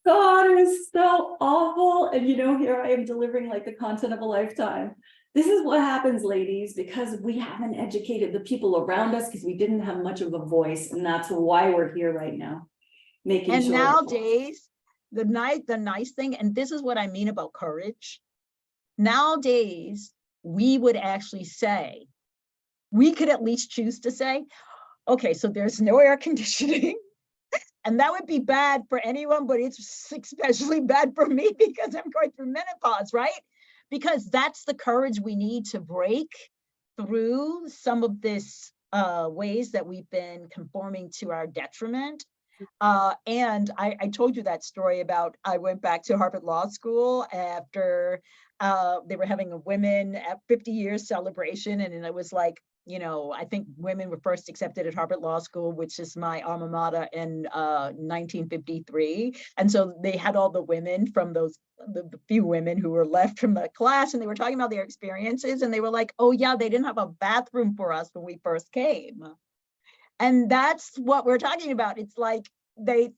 God, it was so awful. And here I am delivering like the content of a lifetime. This is what happens, ladies, because we haven't educated the people around us because we didn't have much of a voice. And that's why we're here right now, making And sure. nowadays, the nice thing, and this is what I mean about courage. Nowadays, we would actually say, we could at least choose to say, okay, so there's no air conditioning. And that would be bad for anyone, but it's especially bad for me because I'm going through menopause, right? Because that's the courage we need to break through some of this ways that we've been conforming to our detriment. And I told you that story about, I went back to Harvard Law School after they were having a women at 50 years celebration. And it was like, I think women were first accepted at Harvard Law School, which is my alma mater, in 1953. And so they had all the women from the few women who were left from the class, and they were talking about their experiences. And they were like, oh yeah, they didn't have a bathroom for us when we first came. And that's what we're talking about. It's like they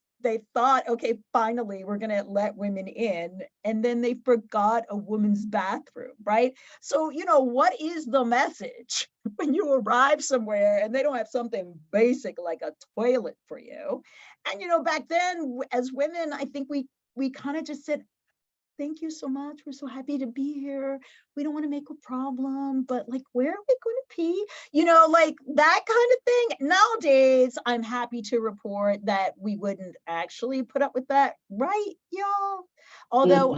thought, okay, finally, we're going to let women in. And then they forgot a woman's bathroom, right? So, what is the message when you arrive somewhere and they don't have something basic like a toilet for you? And, back then, as women, I think we kind of just said, thank you so much. We're so happy to be here. We don't want to make a problem, but like, where are we going to pee? Like that kind of thing. Nowadays, I'm happy to report that we wouldn't actually put up with that, right, y'all? Although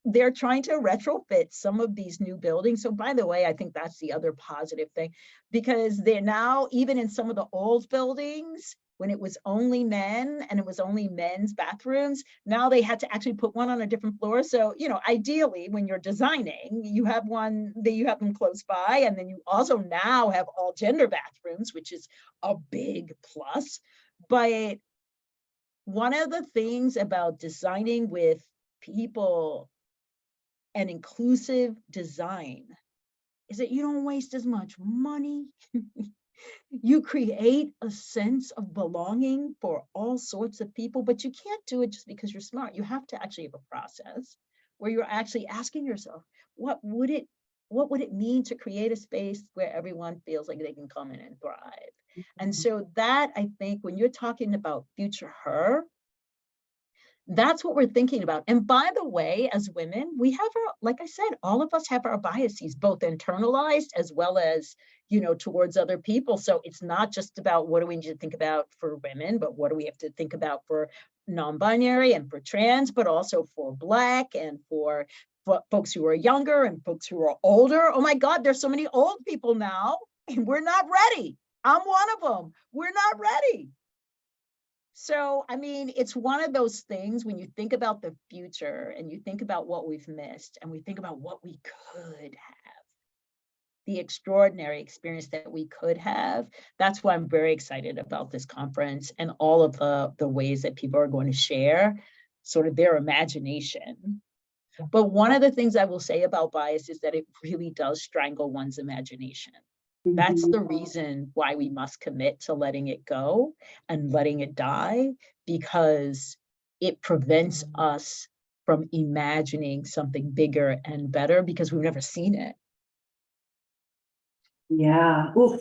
they're trying to retrofit some of these new buildings. So by the way, I think that's the other positive thing, because they're now, even in some of the old buildings, when it was only men and it was only men's bathrooms, now they had to actually put one on a different floor. So, ideally, when you're designing, you have them close by. And then you also now have all gender bathrooms, which is a big plus. But one of the things about designing with people and inclusive design is that you don't waste as much money. You create a sense of belonging for all sorts of people, but you can't do it just because you're smart. You have to actually have a process where you're actually asking yourself, what would it mean to create a space where everyone feels like they can come in and thrive? And so that, I think, when you're talking about future her, that's what we're thinking about. And by the way, as women, we have like I said, all of us have our biases, both internalized as well as, towards other people. So it's not just about what do we need to think about for women, but what do we have to think about for non-binary and for trans, but also for Black and for folks who are younger and folks who are older. Oh my God, there's so many old people now, and we're not ready. I'm one of them. We're not ready. So, I mean, it's one of those things when you think about the future and you think about what we've missed and we think about what we could have, the extraordinary experience that we could have. That's why I'm very excited about this conference and all of the ways that people are going to share sort of their imagination. But one of the things I will say about bias is that it really does strangle one's imagination. That's the reason why we must commit to letting it go and letting it die, because it prevents us from imagining something bigger and better because we've never seen it. Yeah. Oof.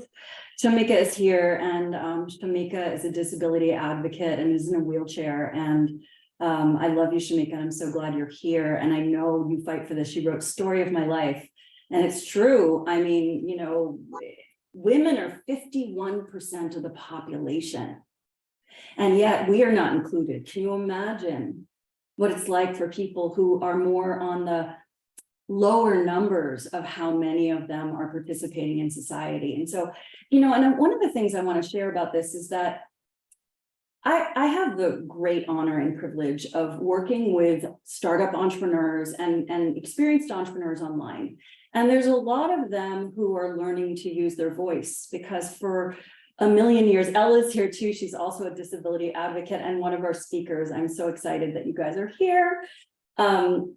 Shamika is here, and Shamika is a disability advocate and is in a wheelchair. And I love you, Shamika. I'm so glad you're here. And I know you fight for this. She wrote Story of My Life. And it's true. I mean, women are 51% of the population, and yet we are not included. Can you imagine what it's like for people who are more on the lower numbers of how many of them are participating in society? And so, and one of the things I want to share about this is that I have the great honor and privilege of working with startup entrepreneurs and experienced entrepreneurs online. And there's a lot of them who are learning to use their voice, because for a million years, Ella's here too. She's also a disability advocate and one of our speakers. I'm so excited that you guys are here. And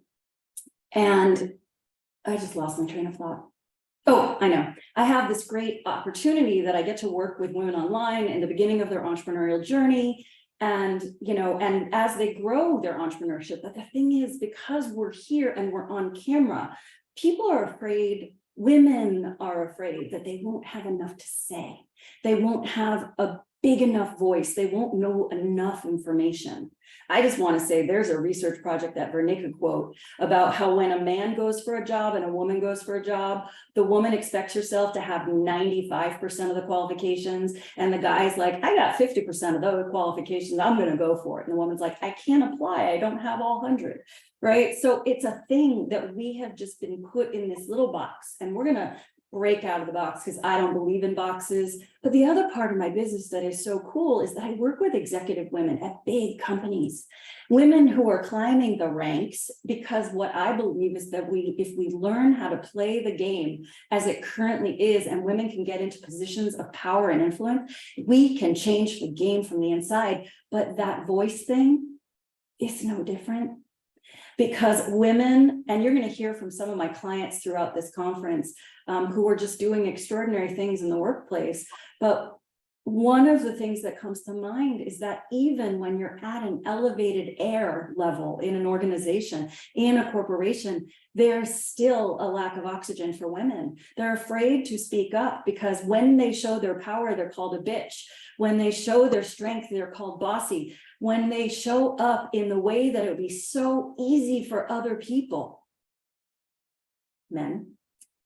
I just lost my train of thought. Oh, I know. I have this great opportunity that I get to work with women online in the beginning of their entrepreneurial journey. And, and as they grow their entrepreneurship, but the thing is, because we're here and we're on camera, people are afraid, women are afraid that they won't have enough to say. They won't have a big enough voice. They won't know enough information. I just want to say there's a research project that Verna could quote about how when a man goes for a job and a woman goes for a job, the woman expects herself to have 95% of the qualifications. And the guy's like, I got 50% of those qualifications. I'm going to go for it. And the woman's like, I can't apply. I don't have all 100. Right. So it's a thing that we have just been put in this little box, and we're going to break out of the box because I don't believe in boxes. But the other part of my business that is so cool is that I work with executive women at big companies, women who are climbing the ranks, because what I believe is that if we learn how to play the game as it currently is, and women can get into positions of power and influence, we can change the game from the inside. But that voice thing is no different. Because women, and you're going to hear from some of my clients throughout this conference who are just doing extraordinary things in the workplace. But one of the things that comes to mind is that even when you're at an elevated air level in an organization, in a corporation, there's still a lack of oxygen for women. They're afraid to speak up because when they show their power, they're called a bitch. When they show their strength, they're called bossy. When they show up in the way that it would be so easy for other people, men,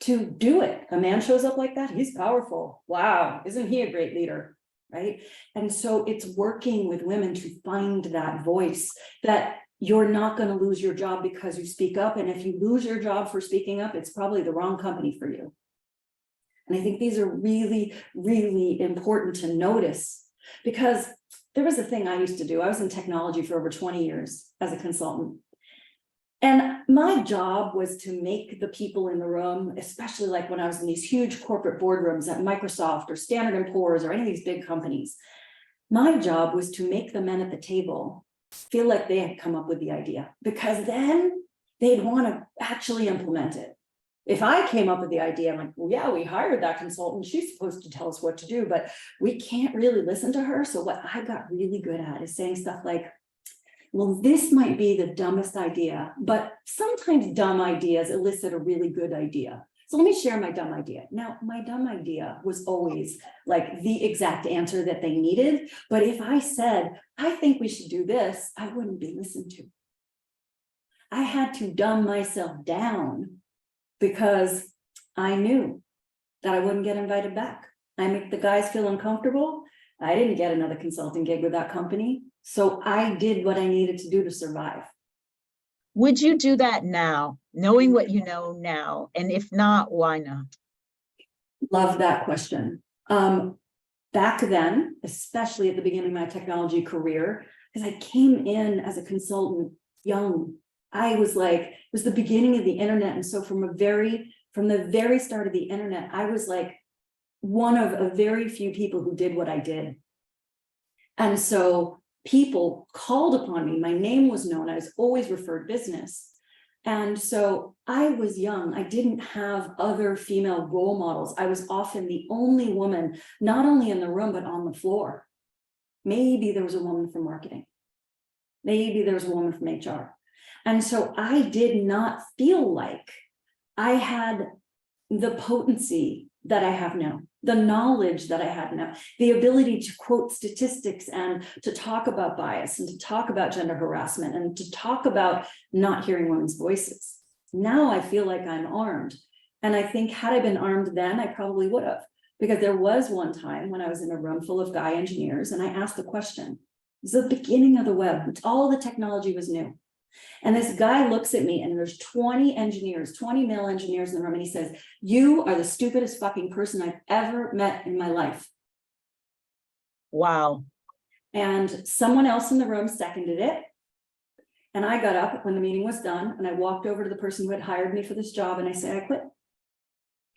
to do it. A man shows up like that, he's powerful. Wow, isn't he a great leader, right? And so it's working with women to find that voice, that you're not going to lose your job because you speak up. And if you lose your job for speaking up, it's probably the wrong company for you. And I think these are really, really important to notice, because there was a thing I used to do. I was in technology for over 20 years as a consultant. And my job was to make the people in the room, especially like when I was in these huge corporate boardrooms at Microsoft or Standard & Poor's or any of these big companies, my job was to make the men at the table feel like they had come up with the idea, because then they'd want to actually implement it. If I came up with the idea, I'm like, well, yeah, we hired that consultant. She's supposed to tell us what to do, but we can't really listen to her. So what I got really good at is saying stuff like, well, this might be the dumbest idea, but sometimes dumb ideas elicit a really good idea. So let me share my dumb idea. Now, my dumb idea was always like the exact answer that they needed. But if I said, I think we should do this, I wouldn't be listened to. I had to dumb myself down because I knew that I wouldn't get invited back. I make the guys feel uncomfortable. I didn't get another consulting gig with that company. So I did what I needed to do to survive. Would you do that now, knowing what you know now? And if not, why not? Love that question. Back then, especially at the beginning of my technology career, because I came in as a consultant young, I was like, it was the beginning of the internet. And so from the very start of the internet, I was like one of a very few people who did what I did. And so people called upon me. My name was known. I was always referred business. And so I was young. I didn't have other female role models. I was often the only woman, not only in the room, but on the floor. Maybe there was a woman from marketing. Maybe there was a woman from HR. And so I did not feel like I had the potency that I have now, the knowledge that I have now, the ability to quote statistics and to talk about bias and to talk about gender harassment and to talk about not hearing women's voices. Now I feel like I'm armed. And I think had I been armed then, I probably would have, because there was one time when I was in a room full of guy engineers and I asked the question, it was the beginning of the web, all the technology was new. And this guy looks at me and there's 20 engineers, 20 male engineers in the room. And he says, you are the stupidest fucking person I've ever met in my life. Wow. And someone else in the room seconded it. And I got up when the meeting was done and I walked over to the person who had hired me for this job. And I said, I quit.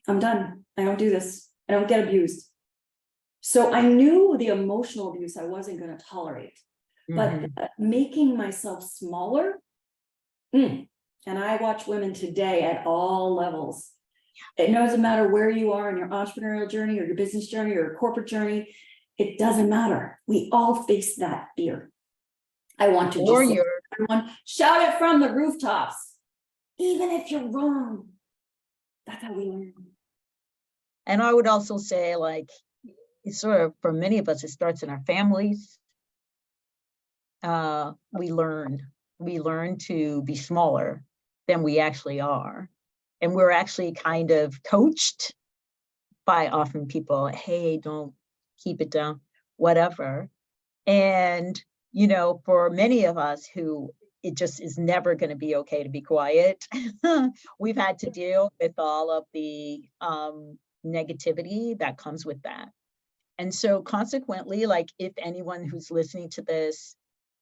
I'm done. I don't do this. I don't get abused. So I knew the emotional abuse I wasn't going to tolerate, but making myself smaller. And I watch women today at all levels. It doesn't matter where you are in your entrepreneurial journey or your business journey or your corporate journey. It doesn't matter. We all face that fear. I want to Or just you're, everyone shout it from the rooftops, even if you're wrong. That's how we learn. and I would also say, like, it's sort of, for many of us, it starts in our families. We learn to be smaller than we actually are. And we're actually kind of coached by often people, hey, don't keep it down, whatever. And, for many of us who it just is never going to be okay to be quiet, we've had to deal with all of the negativity that comes with that. And so consequently, like, if anyone who's listening to this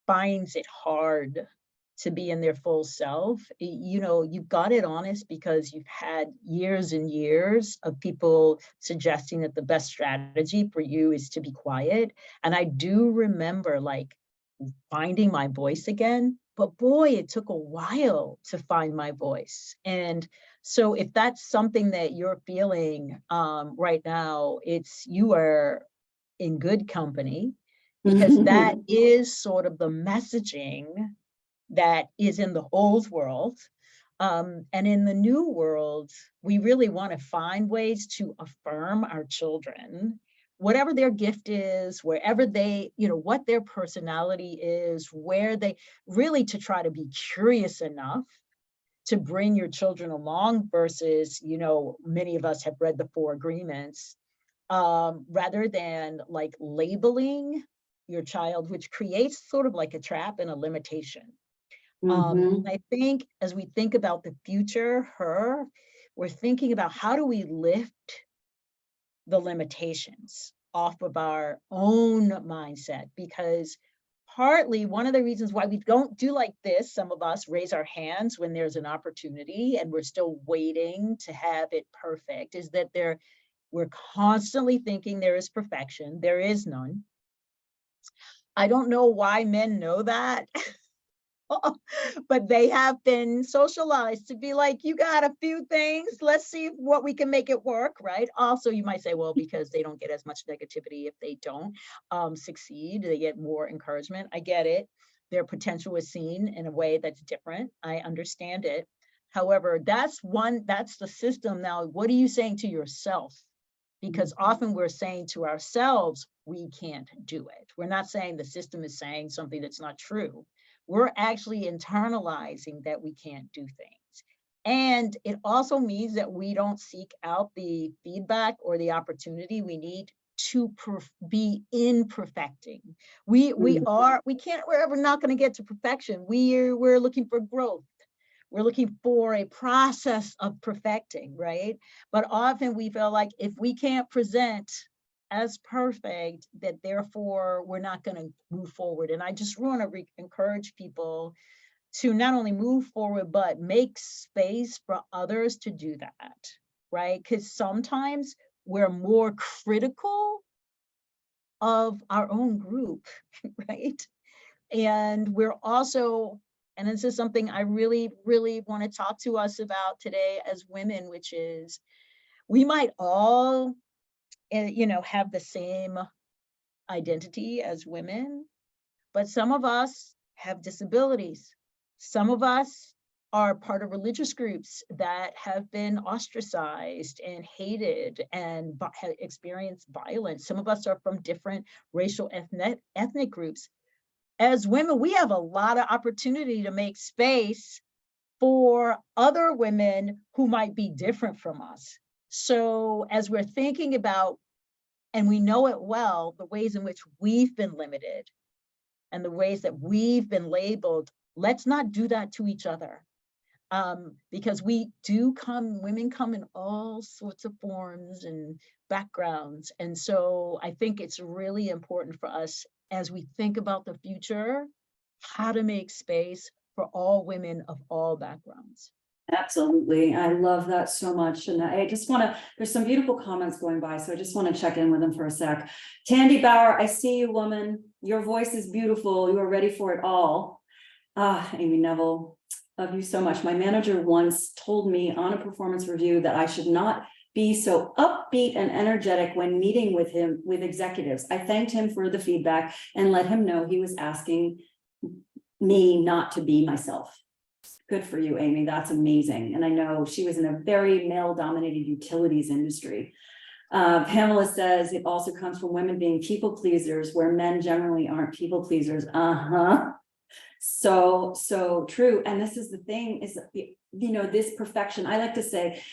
finds it hard to be in their full self, you've got it honest because you've had years and years of people suggesting that the best strategy for you is to be quiet. And I do remember, like, finding my voice again, but boy, it took a while to find my voice. And so if that's something that you're feeling right now, you are in good company, because that is sort of the messaging that is in the old world. And in the new world, we really want to find ways to affirm our children, whatever their gift is, wherever they, what their personality is, where they really, to try to be curious enough to bring your children along versus, many of us have read the 4 agreements, rather than like labeling your child, which creates sort of like a trap and a limitation. I think as we think about the future, we're thinking about how do we lift the limitations off of our own mindset, because partly one of the reasons why we don't do like this, some of us raise our hands when there's an opportunity and we're still waiting to have it perfect, is that we're constantly thinking there is perfection. There is none. I don't know why men know that. But they have been socialized to be like, you got a few things, let's see what we can make it work, right? Also, you might say, well, because they don't get as much negativity if they don't succeed, they get more encouragement. I get it. Their potential is seen in a way that's different. I understand it. However, that's the system. Now, what are you saying to yourself? Because often we're saying to ourselves, we can't do it. We're not saying the system is saying something that's not true. We're actually internalizing that we can't do things. And it also means that we don't seek out the feedback or the opportunity we need to be in perfecting. We're not going to get to perfection. We're looking for growth. We're looking for a process of perfecting, right? But often we feel like if we can't present as perfect, that therefore we're not going to move forward. And I just want to encourage people to not only move forward, but make space for others to do that, right? Because sometimes we're more critical of our own group, right? And we're also, and this is something I really, really want to talk to us about today as women, which is we might all have the same identity as women, but some of us have disabilities. Some of us are part of religious groups that have been ostracized and hated and have experienced violence. Some of us are from different racial ethnic groups. As women, we have a lot of opportunity to make space for other women who might be different from us. So as we're thinking about, and we know it well, the ways in which we've been limited and the ways that we've been labeled, let's not do that to each other. Because women come in all sorts of forms and backgrounds. And so I think it's really important for us as we think about the future, how to make space for all women of all backgrounds. Absolutely. I love that so much. And I just want to, there's some beautiful comments going by, so I just want to check in with them for a sec. Tandy Bauer, I see you, woman. Your voice is beautiful. You are ready for it all. Amy Neville, love you so much. My manager once told me on a performance review that I should not be so upbeat and energetic when meeting with him, with executives. I thanked him for the feedback and let him know he was asking me not to be myself. Good for you, Amy. That's amazing. And I know she was in a very male-dominated utilities industry. Pamela says it also comes from women being people pleasers, where men generally aren't people pleasers. So true. And this is the thing, is, this perfection, I like to say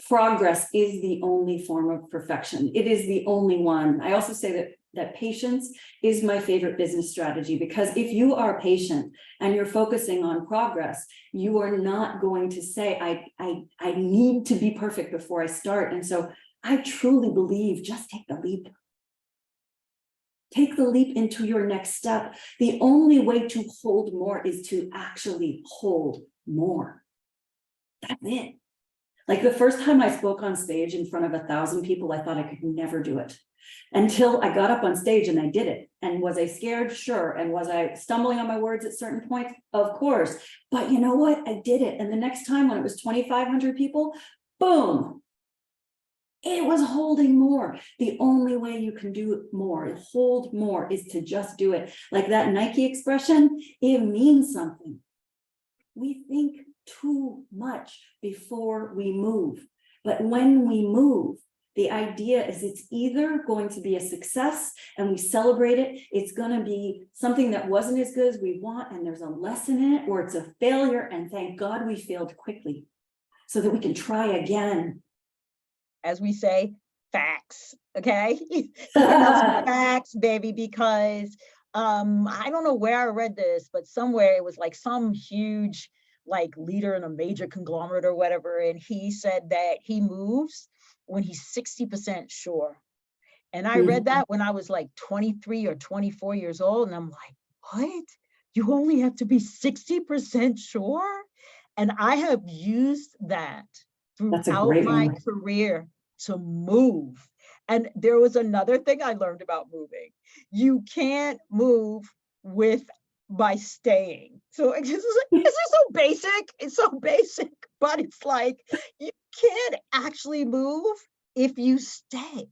progress is the only form of perfection. It is the only one. I also say that patience is my favorite business strategy, because if you are patient and you're focusing on progress, you are not going to say, I need to be perfect before I start. And so I truly believe, just take the leap. Take the leap into your next step. The only way to hold more is to actually hold more. That's it. Like the first time I spoke on stage in front of 1,000 people, I thought I could never do it, until I got up on stage and I did it. And was I scared? Sure. And was I stumbling on my words at certain points? Of course. But you know what? I did it. And the next time when it was 2,500 people, boom, it was holding more. The only way you can do more, hold more, is to just do it. Like that Nike expression, it means something. We think too much before we move. But when we move, the idea is it's either going to be a success and we celebrate it, it's going to be something that wasn't as good as we want and there's a lesson in it, or it's a failure and thank God we failed quickly so that we can try again. As we say, facts, okay? Facts, baby, because I don't know where I read this, but somewhere it was like some huge leader in a major conglomerate or whatever, and he said that he moves when he's 60% sure. And I read that when I was like 23 or 24 years old, and I'm like, what? You only have to be 60% sure? And I have used that throughout my career to move. And there was another thing I learned about moving. You can't move by staying. So this is so basic. It's so basic, but it's like you can't actually move if you stay.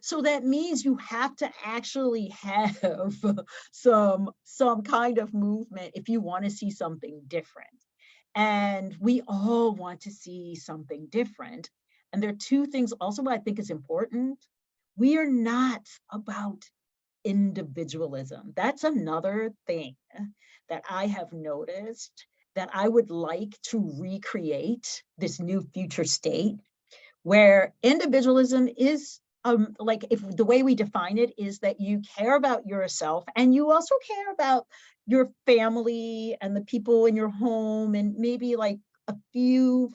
So that means you have to actually have some kind of movement if you want to see something different. And we all want to see something different. And there are two things also what I think is important. We are not about individualism. That's another thing that I have noticed that I would like to recreate, this new future state where individualism is if the way we define it is that you care about yourself and you also care about your family and the people in your home and maybe like a few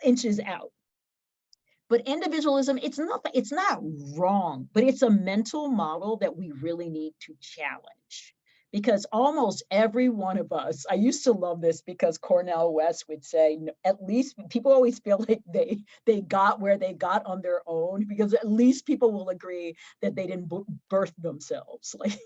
inches out. But individualism, it's not wrong, but it's a mental model that we really need to challenge. Because almost every one of us, I used to love this because Cornel West would say, at least people always feel like they got where they got on their own, because at least people will agree that they didn't birth themselves. Like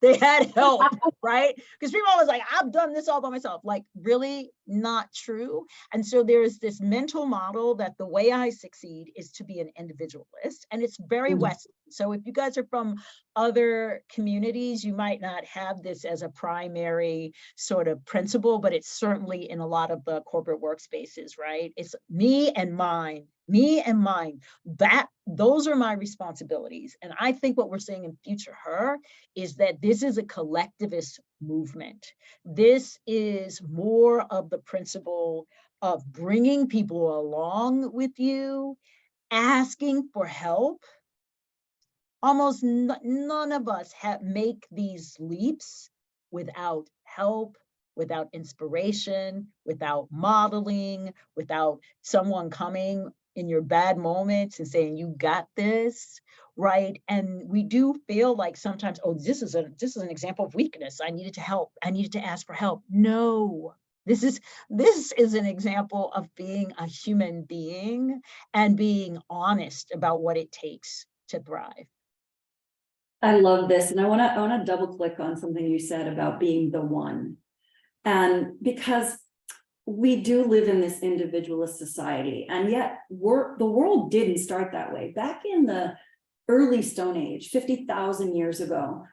they had help, right? Because people always like, I've done this all by myself. Like, really not true. And so there's this mental model that the way I succeed is to be an individualist, and it's very Western. So if you guys are from other communities, you might not have this as a primary sort of principle, but it's certainly in a lot of the corporate workspaces, right? It's me and mine. Me and mine, those are my responsibilities. And I think what we're seeing in Future Her is that this is a collectivist movement. This is more of the principle of bringing people along with you, asking for help. Almost none of us make these leaps without help, without inspiration, without modeling, without someone coming in your bad moments and saying, you got this, right? And we do feel like sometimes, oh, this is an example of weakness. I needed to help. I needed to ask for help. No, this is an example of being a human being and being honest about what it takes to thrive. I love this. And I want to double click on something you said about being the one. And because we do live in this individualist society, and yet the world didn't start that way. Back in the early Stone Age, 50,000 years ago,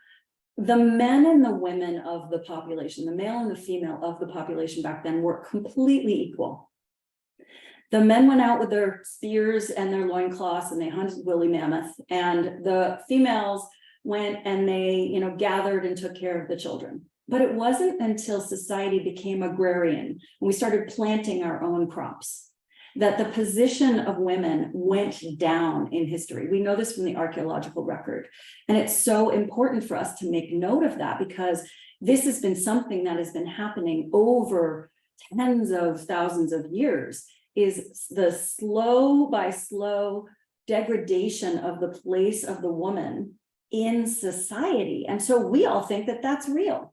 the men and the women of the population, the male and the female of the population back then, were completely equal. The men went out with their spears and their loincloths and they hunted woolly mammoth, and the females went and they, gathered and took care of the children. But it wasn't until society became agrarian and we started planting our own crops that the position of women went down in history. We know this from the archaeological record. And it's so important for us to make note of that, because this has been something that has been happening over tens of thousands of years, is the slow by slow degradation of the place of the woman in society. And so we all think that that's real.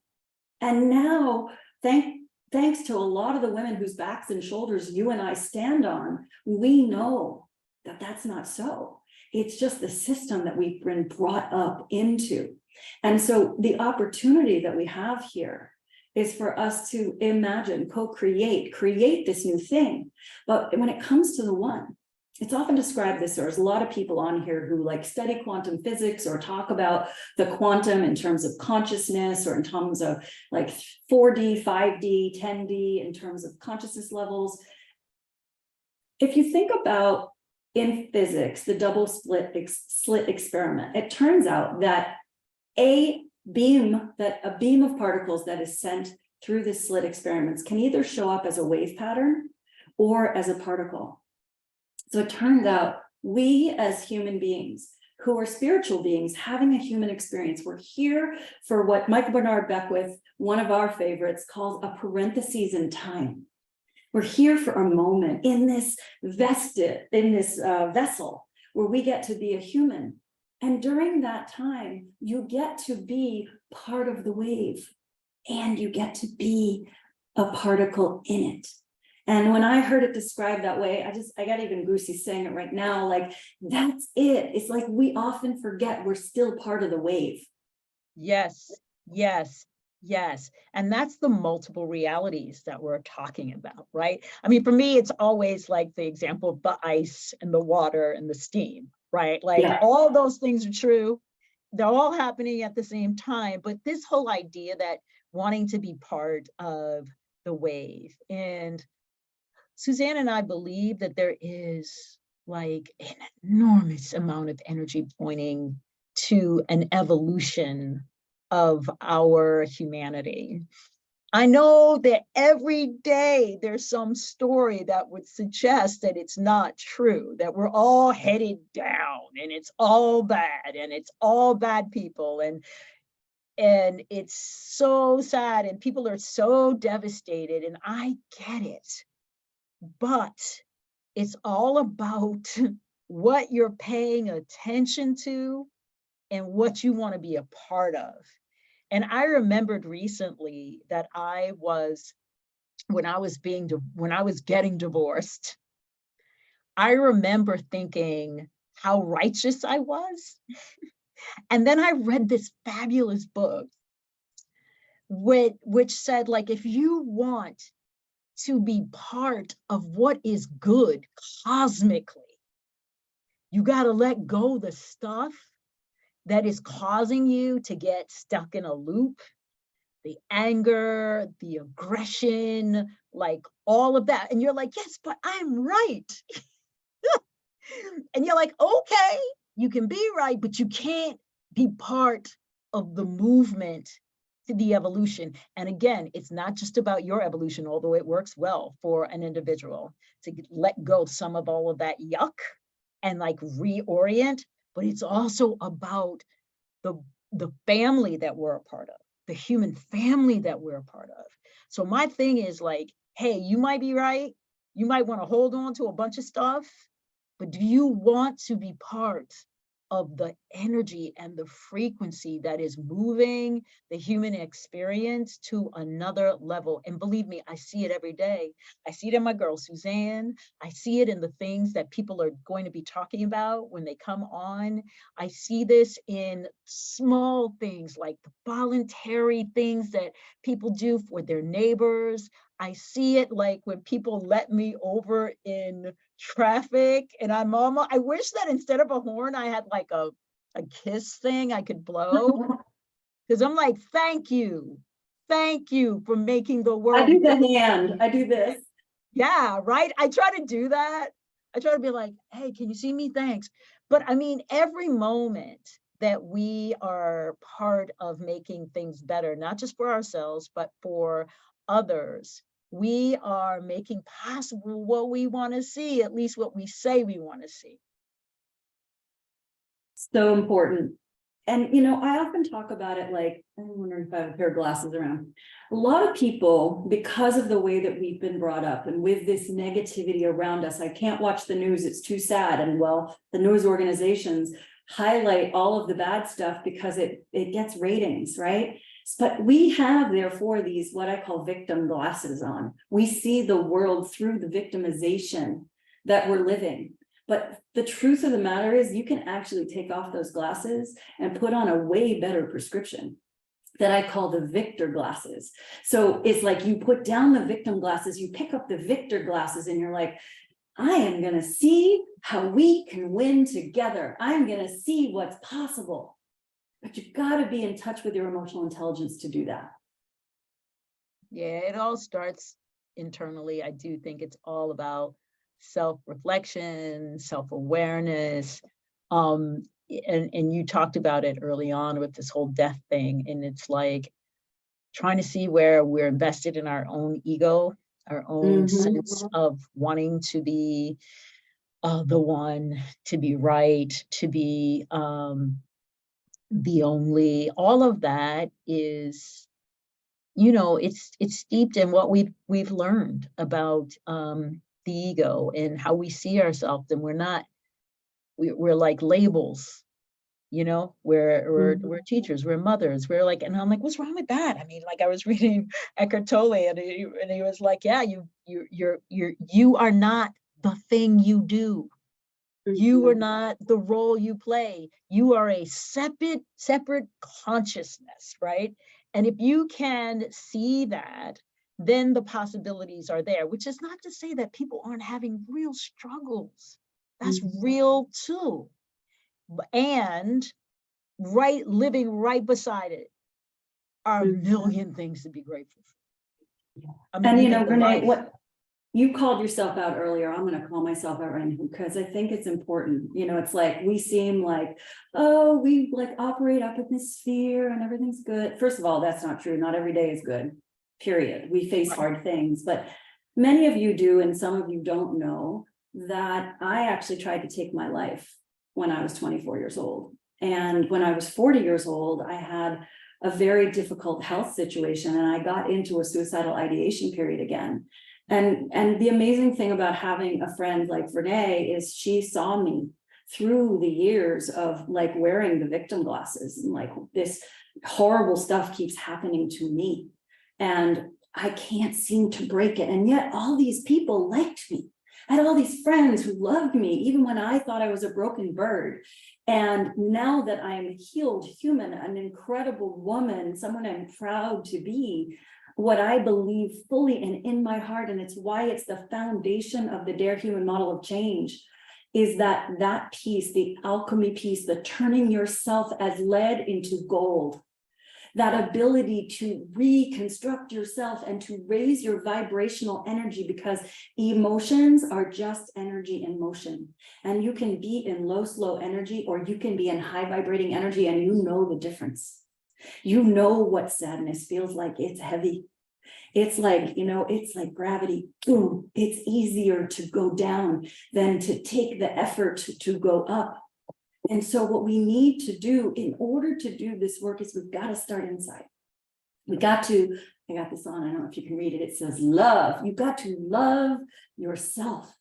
And now, thanks to a lot of the women whose backs and shoulders you and I stand on, we know that that's not so. It's just the system that we've been brought up into. And so the opportunity that we have here is for us to imagine, co-create, create this new thing. But when it comes to the one, it's often described this, there's a lot of people on here who study quantum physics or talk about the quantum in terms of consciousness or in terms of 4D, 5D, 10D, in terms of consciousness levels. If you think about in physics, the double slit experiment, it turns out that a beam of particles that is sent through the slit experiments can either show up as a wave pattern or as a particle. So it turns out we as human beings who are spiritual beings having a human experience, we're here for what Michael Bernard Beckwith, one of our favorites, calls a parenthesis in time. We're here for a moment in this vessel where we get to be a human. And during that time, you get to be part of the wave and you get to be a particle in it. And when I heard it described that way, I got even goosey saying it right now, that's it. It's we often forget we're still part of the wave. Yes, yes, yes. And that's the multiple realities that we're talking about, right? I mean, for me, it's always the example of the ice and the water and the steam, right? All those things are true. They're all happening at the same time. But this whole idea that wanting to be part of the wave, and Susanne and I believe that there is an enormous amount of energy pointing to an evolution of our humanity. I know that every day there's some story that would suggest that it's not true, that we're all headed down and it's all bad and it's all bad people. And it's so sad and people are so devastated, and I get it. But it's all about what you're paying attention to and what you want to be a part of. And I remembered recently that when I was getting divorced, I remember thinking how righteous I was. And then I read this fabulous book which said, if you want to be part of what is good cosmically, you got to let go the stuff that is causing you to get stuck in a loop, the anger, the aggression, all of that. And you're yes, but I'm right. And you're okay, you can be right, but you can't be part of the movement to the evolution. And again, it's not just about your evolution, although it works well for an individual to let go some of all of that yuck and reorient, but it's also about the family that we're a part of, the human family that we're a part of. So my thing is hey, you might be right. You might want to hold on to a bunch of stuff, but do you want to be part of the energy and the frequency that is moving the human experience to another level. And believe me, I see it every day. I see it in my girl, Susanne. I see it in the things that people are going to be talking about when they come on. I see this in small things like the voluntary things that people do for their neighbors. I see it like when people let me over in traffic and I wish that instead of a horn, I had like a kiss thing I could blow. Because I'm like, thank you. Thank you for making the I world. do the hand, I do this. Yeah, right. I try to do that. I try to be like, hey, can you see me? Thanks. But I mean, every moment that we are part of making things better, not just for ourselves, but for others, we are making possible what we want to see, at least what we say we want to see. So important. And, you know, I often talk about it like, I'm wondering if I have a pair of glasses around. A lot of people, because of the way that we've been brought up and with this negativity around us, I can't watch the news, it's too sad. And well, the news organizations highlight all of the bad stuff because it gets ratings, right? But we have, therefore, these what I call victim glasses on. We see the world through the victimization that we're living. But the truth of the matter is you can actually take off those glasses and put on a way better prescription that I call the victor glasses. So it's like you put down the victim glasses, you pick up the victor glasses and you're like, I am going to see how we can win together. I'm going to see what's possible. But you've got to be in touch with your emotional intelligence to do that. Yeah, it all starts internally. I do think it's all about self-reflection, self-awareness. And you talked about it early on with this whole death thing. And it's like trying to see where we're invested in our own ego, our own sense of wanting to be the one, to be right, to be the only. All of that is, you know, it's steeped in what we've learned about the ego and how we see ourselves, and we're like labels, you know, we're teachers, we're mothers, we're like, and I'm like, what's wrong with that? I mean, like I was reading Eckhart Tolle and he was like, yeah, you are not the thing you do. You are not the role you play. You are a separate consciousness, right? And if you can see that, then the possibilities are there, which is not to say that people aren't having real struggles. That's real too. And living right beside it are a million things to be grateful for. I mean, And, you you know, think of Renee, life. what you called yourself out earlier, I'm going to call myself out right now because I think it's important. You know, it's like we seem like, oh, we like operate up in this sphere and everything's good. First of all, that's not true. Not every day is good, period. We face hard things, but many of you do, and some of you don't know that I actually tried to take my life when I was 24 years old. And when I was 40 years old, I had a very difficult health situation and I got into a suicidal ideation period again. And the amazing thing about having a friend like Verna is she saw me through the years of like wearing the victim glasses and like this horrible stuff keeps happening to me. And I can't seem to break it. And yet all these people liked me. I had all these friends who loved me, even when I thought I was a broken bird. And now that I'm a healed human, an incredible woman, someone I'm proud to be, what I believe fully and in my heart, and it's why it's the foundation of the Dare Human model of change, is that piece, the alchemy piece, the turning yourself as lead into gold, that ability to reconstruct yourself and to raise your vibrational energy, because emotions are just energy in motion. And you can be in low, slow energy, or you can be in high vibrating energy, and you know the difference. You know what sadness feels like. It's heavy. It's like, you know, it's like gravity. Boom. It's easier to go down than to take the effort to go up. And so what we need to do in order to do this work is we've got to start inside. We got to, I got this on, I don't know if you can read it. It says love. You've got to love yourself.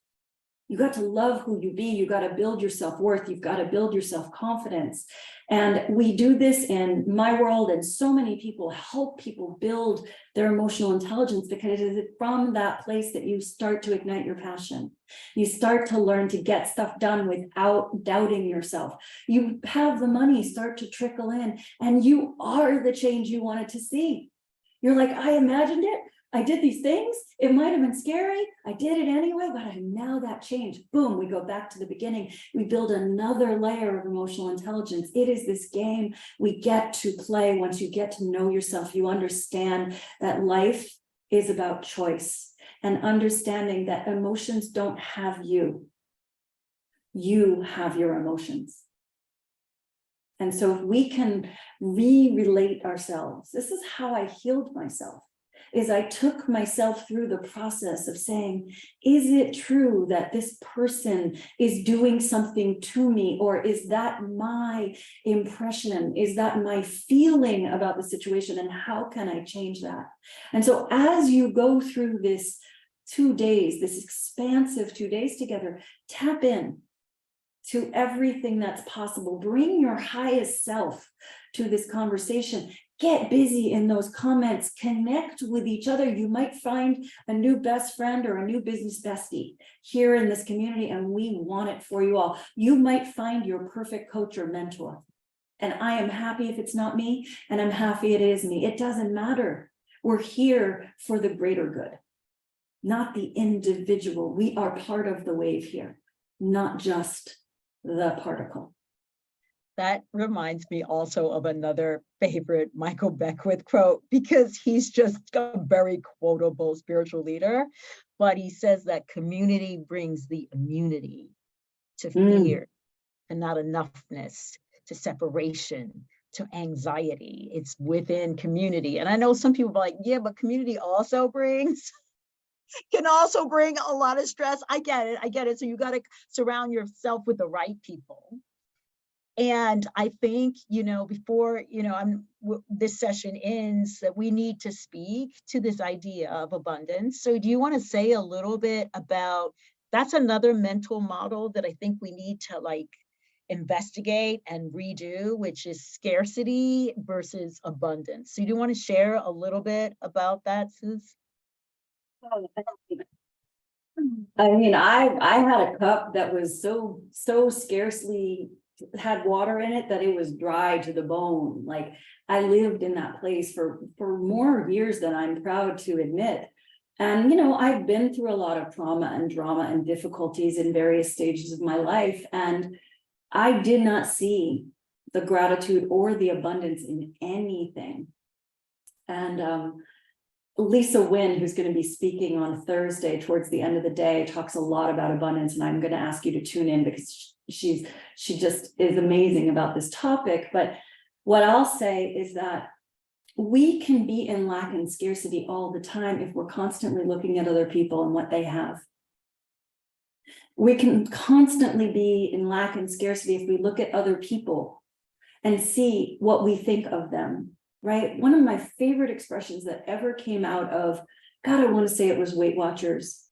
You got to love who you be. You got to build your self-worth. You've got to build your self-confidence. And we do this in my world, and so many people help people build their emotional intelligence, because it is from that place that you start to ignite your passion. You start to learn to get stuff done without doubting yourself. You have the money start to trickle in, and you are the change you wanted to see. You're like, I imagined it. I did these things. It might have been scary. I did it anyway, but I'm now that change. Boom, we go back to the beginning. We build another layer of emotional intelligence. It is this game we get to play. Once you get to know yourself, you understand that life is about choice, and understanding that emotions don't have you. You have your emotions. And so if we can re-relate ourselves, this is how I healed myself, is I took myself through the process of saying, is it true that this person is doing something to me? Or is that my impression? Is that my feeling about the situation? And how can I change that? And so as you go through this 2 days, this expansive 2 days together, tap in to everything that's possible. Bring your highest self to this conversation. Get busy in those comments, connect with each other. You might find a new best friend or a new business bestie here in this community, and we want it for you all. You might find your perfect coach or mentor. And I am happy if it's not me, and I'm happy it is me. It doesn't matter. We're here for the greater good, not the individual. We are part of the wave here, not just the particle. That reminds me also of another favorite Michael Beckwith quote, because he's just a very quotable spiritual leader. But he says that community brings the immunity to fear, and not enoughness, to separation, to anxiety. It's within community. And I know some people are like, yeah, but community also can also bring a lot of stress. I get it. So you got to surround yourself with the right people. And I think, before, this session ends, that we need to speak to this idea of abundance. So do you want to say a little bit about, that's another mental model that I think we need to investigate and redo, which is scarcity versus abundance. So do you want to share a little bit about that, Sus? I mean, I had a cup that was so scarcely had water in it that it was dry to the bone. Like, I lived in that place for more years than I'm proud to admit. And, I've been through a lot of trauma and drama and difficulties in various stages of my life. And I did not see the gratitude or the abundance in anything. And Lisa Wynn, who's going to be speaking on Thursday towards the end of the day, talks a lot about abundance, and I'm going to ask you to tune in because she just is amazing about this topic. But what I'll say is that we can be in lack and scarcity all the time if we're constantly looking at other people and what they have. We can constantly be in lack and scarcity if we look at other people and see what we think of them. Right? One of my favorite expressions that ever came out of, God, I want to say it was Weight Watchers,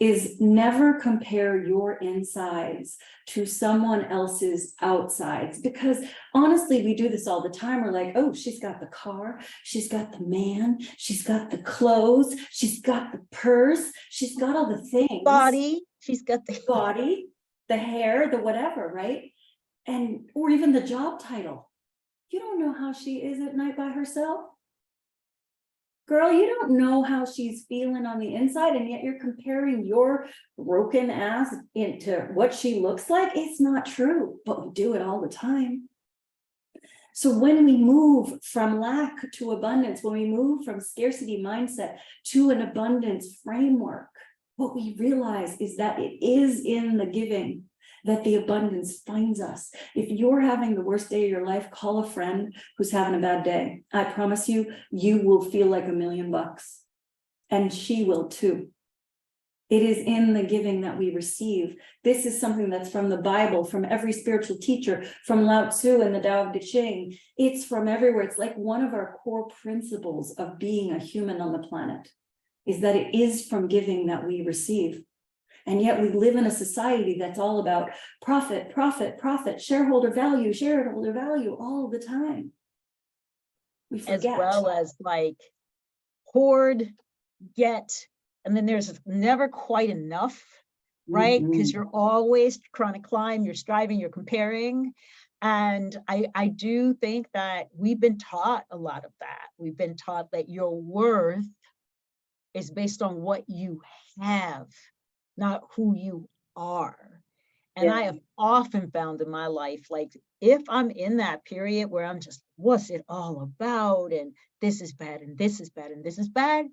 is never compare your insides to someone else's outsides. Because honestly, we do this all the time. We're like, oh, she's got the car, she's got the man, she's got the clothes, she's got the purse, she's got all the things. Body, she's got the body, the hair, the whatever, right? Or even the job title. You don't know how she is at night by herself. Girl, you don't know how she's feeling on the inside, and yet you're comparing your broken ass into what she looks like. It's not true, but we do it all the time. So when we move from lack to abundance, when we move from scarcity mindset to an abundance framework, what we realize is that it is in the giving that the abundance finds us. If you're having the worst day of your life, call a friend who's having a bad day. I promise you, you will feel like $1 million, and she will too. It is in the giving that we receive. This is something that's from the Bible, from every spiritual teacher, from Lao Tzu and the Tao of Te Ching. It's from everywhere. It's like one of our core principles of being a human on the planet, is that it is from giving that we receive. And yet we live in a society that's all about profit, profit, profit, shareholder value all the time. We As forget. well as like hoard, get, and then there's never quite enough, right? Because you're always trying to climb, you're striving, you're comparing. And I do think that we've been taught a lot of that. We've been taught that your worth is based on what you have, not who you are. And I have often found in my life, like if I'm in that period where I'm just, what's it all about? And this is bad, and this is bad, and this is bad.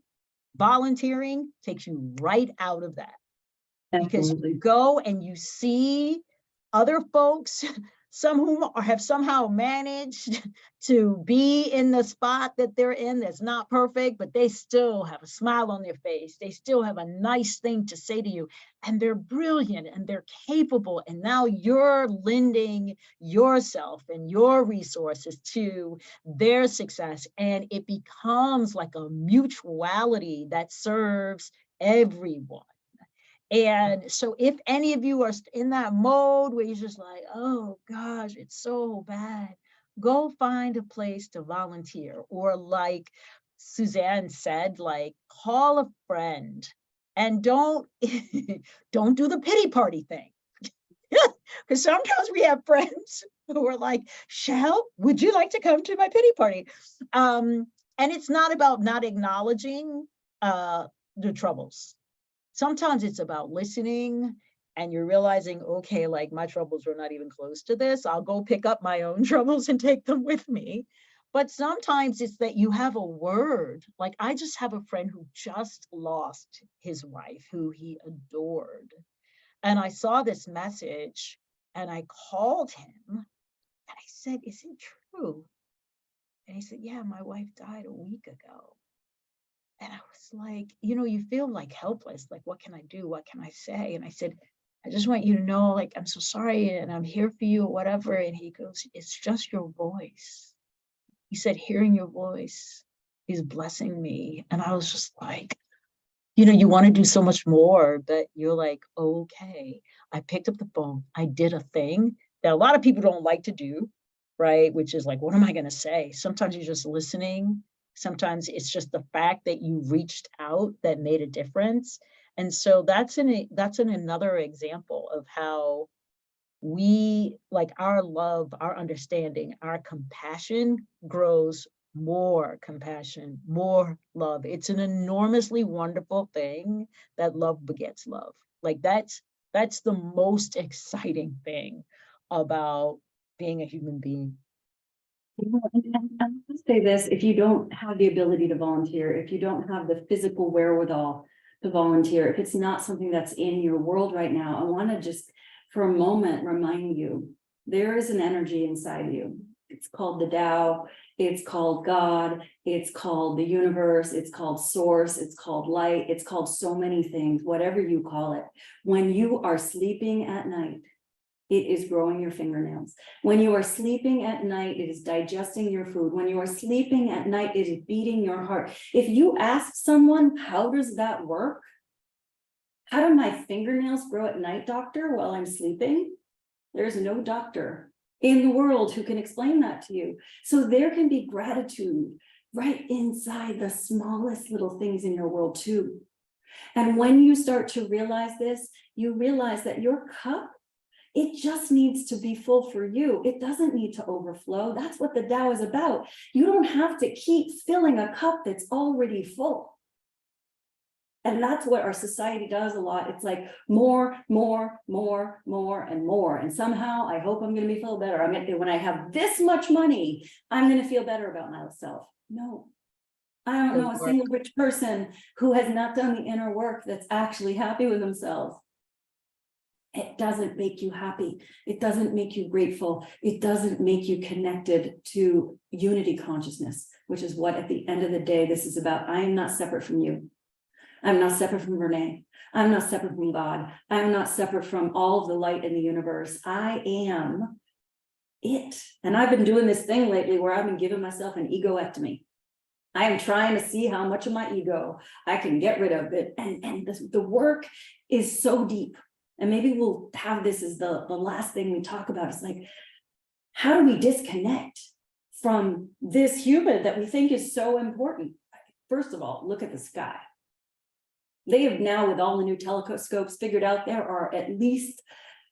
Volunteering takes you right out of that. Because you go and you see other folks, some whom have somehow managed to be in the spot that they're in that's not perfect, but they still have a smile on their face. They still have a nice thing to say to you, and they're brilliant and they're capable. And now you're lending yourself and your resources to their success. And it becomes like a mutuality that serves everyone. And so if any of you are in that mode where you're just like, oh gosh, it's so bad, go find a place to volunteer. Or like Susanne said, like call a friend and don't do the pity party thing. Because sometimes we have friends who are like, Shell, would you like to come to my pity party? And it's not about not acknowledging the troubles. Sometimes it's about listening and you're realizing, okay, like my troubles are not even close to this. I'll go pick up my own troubles and take them with me. But sometimes it's that you have a word. Like I just have a friend who just lost his wife, who he adored. And I saw this message and I called him and I said, is it true? And he said, yeah, my wife died a week ago. And I was like, you feel like helpless. Like, what can I do? What can I say? And I said, I just want you to know, like, I'm so sorry and I'm here for you or whatever. And he goes, it's just your voice. He said, hearing your voice is blessing me. And I was just like, you want to do so much more, but you're like, okay, I picked up the phone. I did a thing that a lot of people don't like to do, right? Which is like, what am I going to say? Sometimes you're just listening. Sometimes it's just the fact that you reached out that made a difference. And so that's another example of how we, like our love, our understanding, our compassion grows more compassion, more love. It's an enormously wonderful thing that love begets love. Like that's the most exciting thing about being a human being. And I'll say this, if you don't have the ability to volunteer, if you don't have the physical wherewithal to volunteer, if it's not something that's in your world right now, I want to just for a moment remind you, there is an energy inside you. It's called the Tao, it's called God, it's called the universe, it's called source, it's called light, it's called so many things, whatever you call it. When you are sleeping at night, it is growing your fingernails. When you are sleeping at night, it is digesting your food. When you are sleeping at night, it is beating your heart. If you ask someone, how does that work? How do my fingernails grow at night, doctor, while I'm sleeping? There's no doctor in the world who can explain that to you. So there can be gratitude right inside the smallest little things in your world too. And when you start to realize this, you realize that your cup, it just needs to be full for you. It doesn't need to overflow. That's what the Tao is about. You don't have to keep filling a cup that's already full. And that's what our society does a lot. It's like more, more, more, more, and more. And somehow I hope I'm going to be feel better. When I have this much money, I'm going to feel better about myself. No, I don't know a single rich person who has not done the inner work that's actually happy with themselves. It doesn't make you happy. It doesn't make you grateful. It doesn't make you connected to unity consciousness, which is what at the end of the day, this is about. I am not separate from you. I'm not separate from Verna. I'm not separate from God. I'm not separate from all of the light in the universe. I am it. And I've been doing this thing lately where I've been giving myself an egoectomy. I am trying to see how much of my ego I can get rid of it. And the work is so deep. And maybe we'll have this as the last thing we talk about. It's like, how do we disconnect from this human that we think is so important? First of all, look at the sky. They have now, with all the new telescopes, figured out there are at least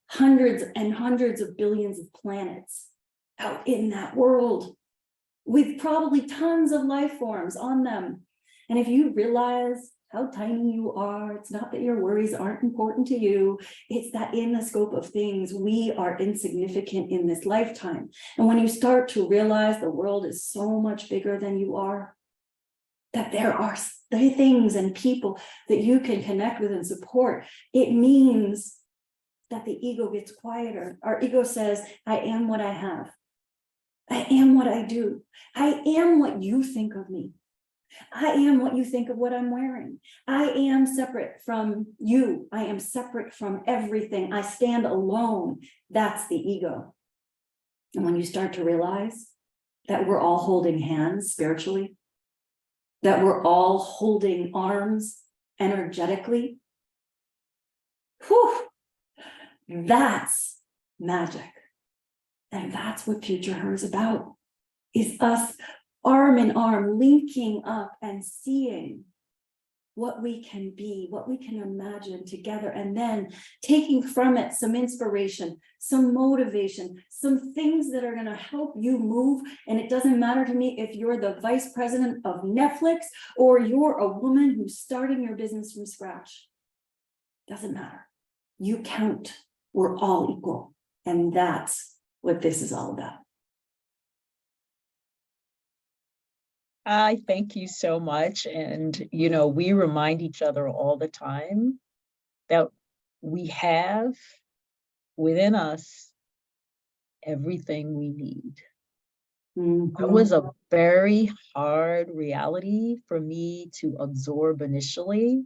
hundreds and hundreds of billions of planets out in that world, with probably tons of life forms on them. And if you realize how tiny you are, it's not that your worries aren't important to you, it's that in the scope of things, we are insignificant in this lifetime. And when you start to realize the world is so much bigger than you are, that there are things and people that you can connect with and support, it means that the ego gets quieter. Our ego says, I am what I have. I am what I do. I am what you think of me. I am what you think of what I'm wearing. I am separate from you. I am separate from everything. I stand alone. That's the ego. And when you start to realize that we're all holding hands spiritually, that we're all holding arms energetically, whew, that's magic. And that's what Future Her is about, is us arm in arm, linking up and seeing what we can be, what we can imagine together, and then taking from it some inspiration, some motivation, some things that are going to help you move. And it doesn't matter to me if you're the vice president of Netflix or you're a woman who's starting your business from scratch. Doesn't matter. You count. We're all equal. And that's what this is all about. I thank you so much. And, you know, we remind each other all the time that we have within us everything we need. That was a very hard reality for me to absorb initially.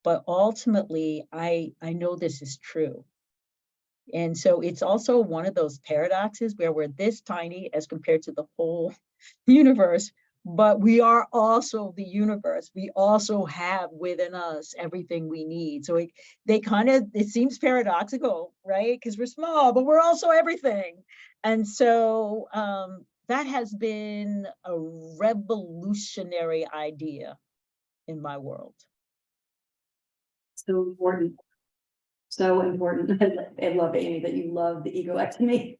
But ultimately, I know this is true. And so it's also one of those paradoxes where we're this tiny as compared to the whole universe, but we are also the universe. We also have within us everything we need. So it seems paradoxical, right? Because we're small, but we're also everything. And so that has been a revolutionary idea in my world. So important. So important. I love, Amy, that you love the egoectomy.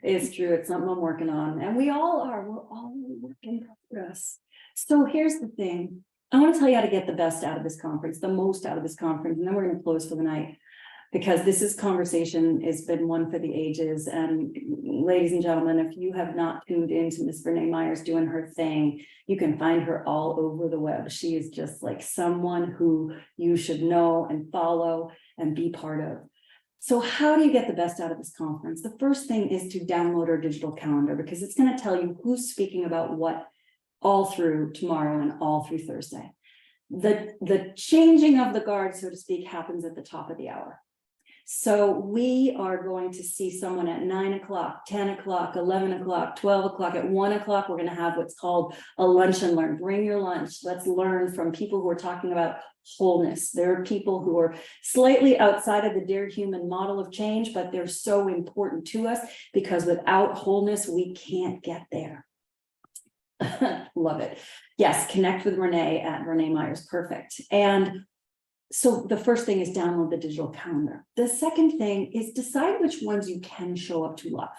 It's true. It's something I'm working on. And we all are. We're all working in progress. So here's the thing. I want to tell you how to get the best out of this conference, the most out of this conference. And then we're going to close for the night, because this conversation has been one for the ages. And ladies and gentlemen, if you have not tuned into Miss Verna Myers doing her thing, you can find her all over the web. She is just like someone who you should know and follow and be part of. So how do you get the best out of this conference? The first thing is to download our digital calendar, because it's going to tell you who's speaking about what all through tomorrow and all through Thursday. The changing of the guard, so to speak, happens at the top of the hour. So we are going to see someone at 9 o'clock, 10 o'clock, 11 o'clock, 12 o'clock, at 1 o'clock. We're going to have what's called a lunch and learn. Bring your lunch. Let's learn from people who are talking about wholeness. There are people who are slightly outside of the Dear Human model of change, but they're so important to us, because without wholeness, we can't get there. Love it. Yes, connect with Renee at Verna Myers. Perfect. And so the first thing is download the digital calendar. The second thing is decide which ones you can show up to love.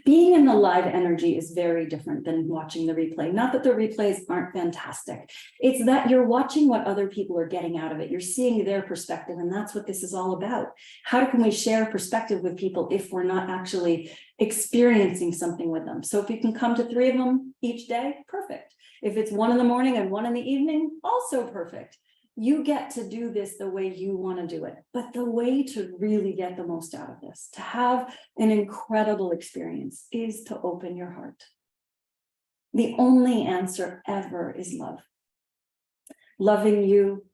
Being in the live energy is very different than watching the replay. Not that the replays aren't fantastic. It's that you're watching what other people are getting out of it. You're seeing their perspective, and that's what this is all about. How can we share perspective with people if we're not actually experiencing something with them? So if you can come to 3 of them each day, perfect. If it's 1 in the morning and 1 in the evening, also perfect. You get to do this the way you want to do it. But the way to really get the most out of this, to have an incredible experience, is to open your heart. The only answer ever is love. Loving you,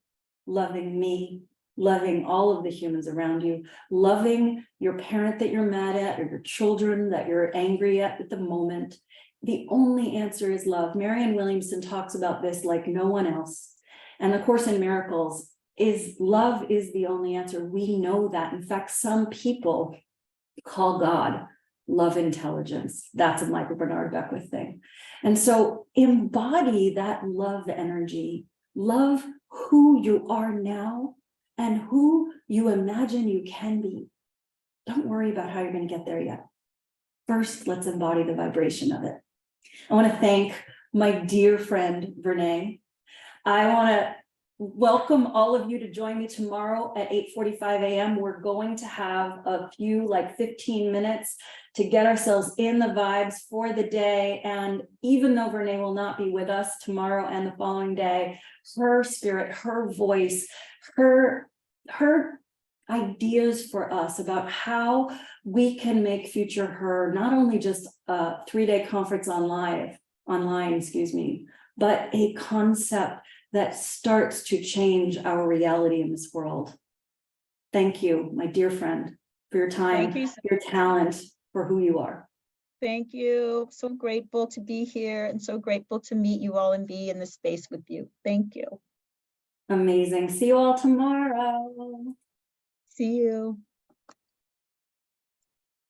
loving me, loving all of the humans around you, loving your parent that you're mad at, or your children that you're angry at the moment, the only answer is love. Marianne Williamson talks about this like no one else. And the Course in Miracles is love is the only answer. We know that. In fact, some people call God love intelligence. That's a Michael Bernard Beckwith thing. And so embody that love energy, love who you are now and who you imagine you can be. Don't worry about how you're going to get there yet. First, let's embody the vibration of it. I want to thank my dear friend, Verna. I want to welcome all of you to join me tomorrow at 8:45 a.m. We're going to have a few, like 15 minutes to get ourselves in the vibes for the day. And even though Verna will not be with us tomorrow and the following day, her spirit, her voice, her ideas for us about how we can make future her not only just a 3-day conference online, but a concept that starts to change our reality in this world. Thank you, my dear friend, for your time, Thank you. your talent, for who you are. Thank you. So grateful to be here and so grateful to meet you all and be in this space with you. Thank you. Amazing. See you all tomorrow. See you.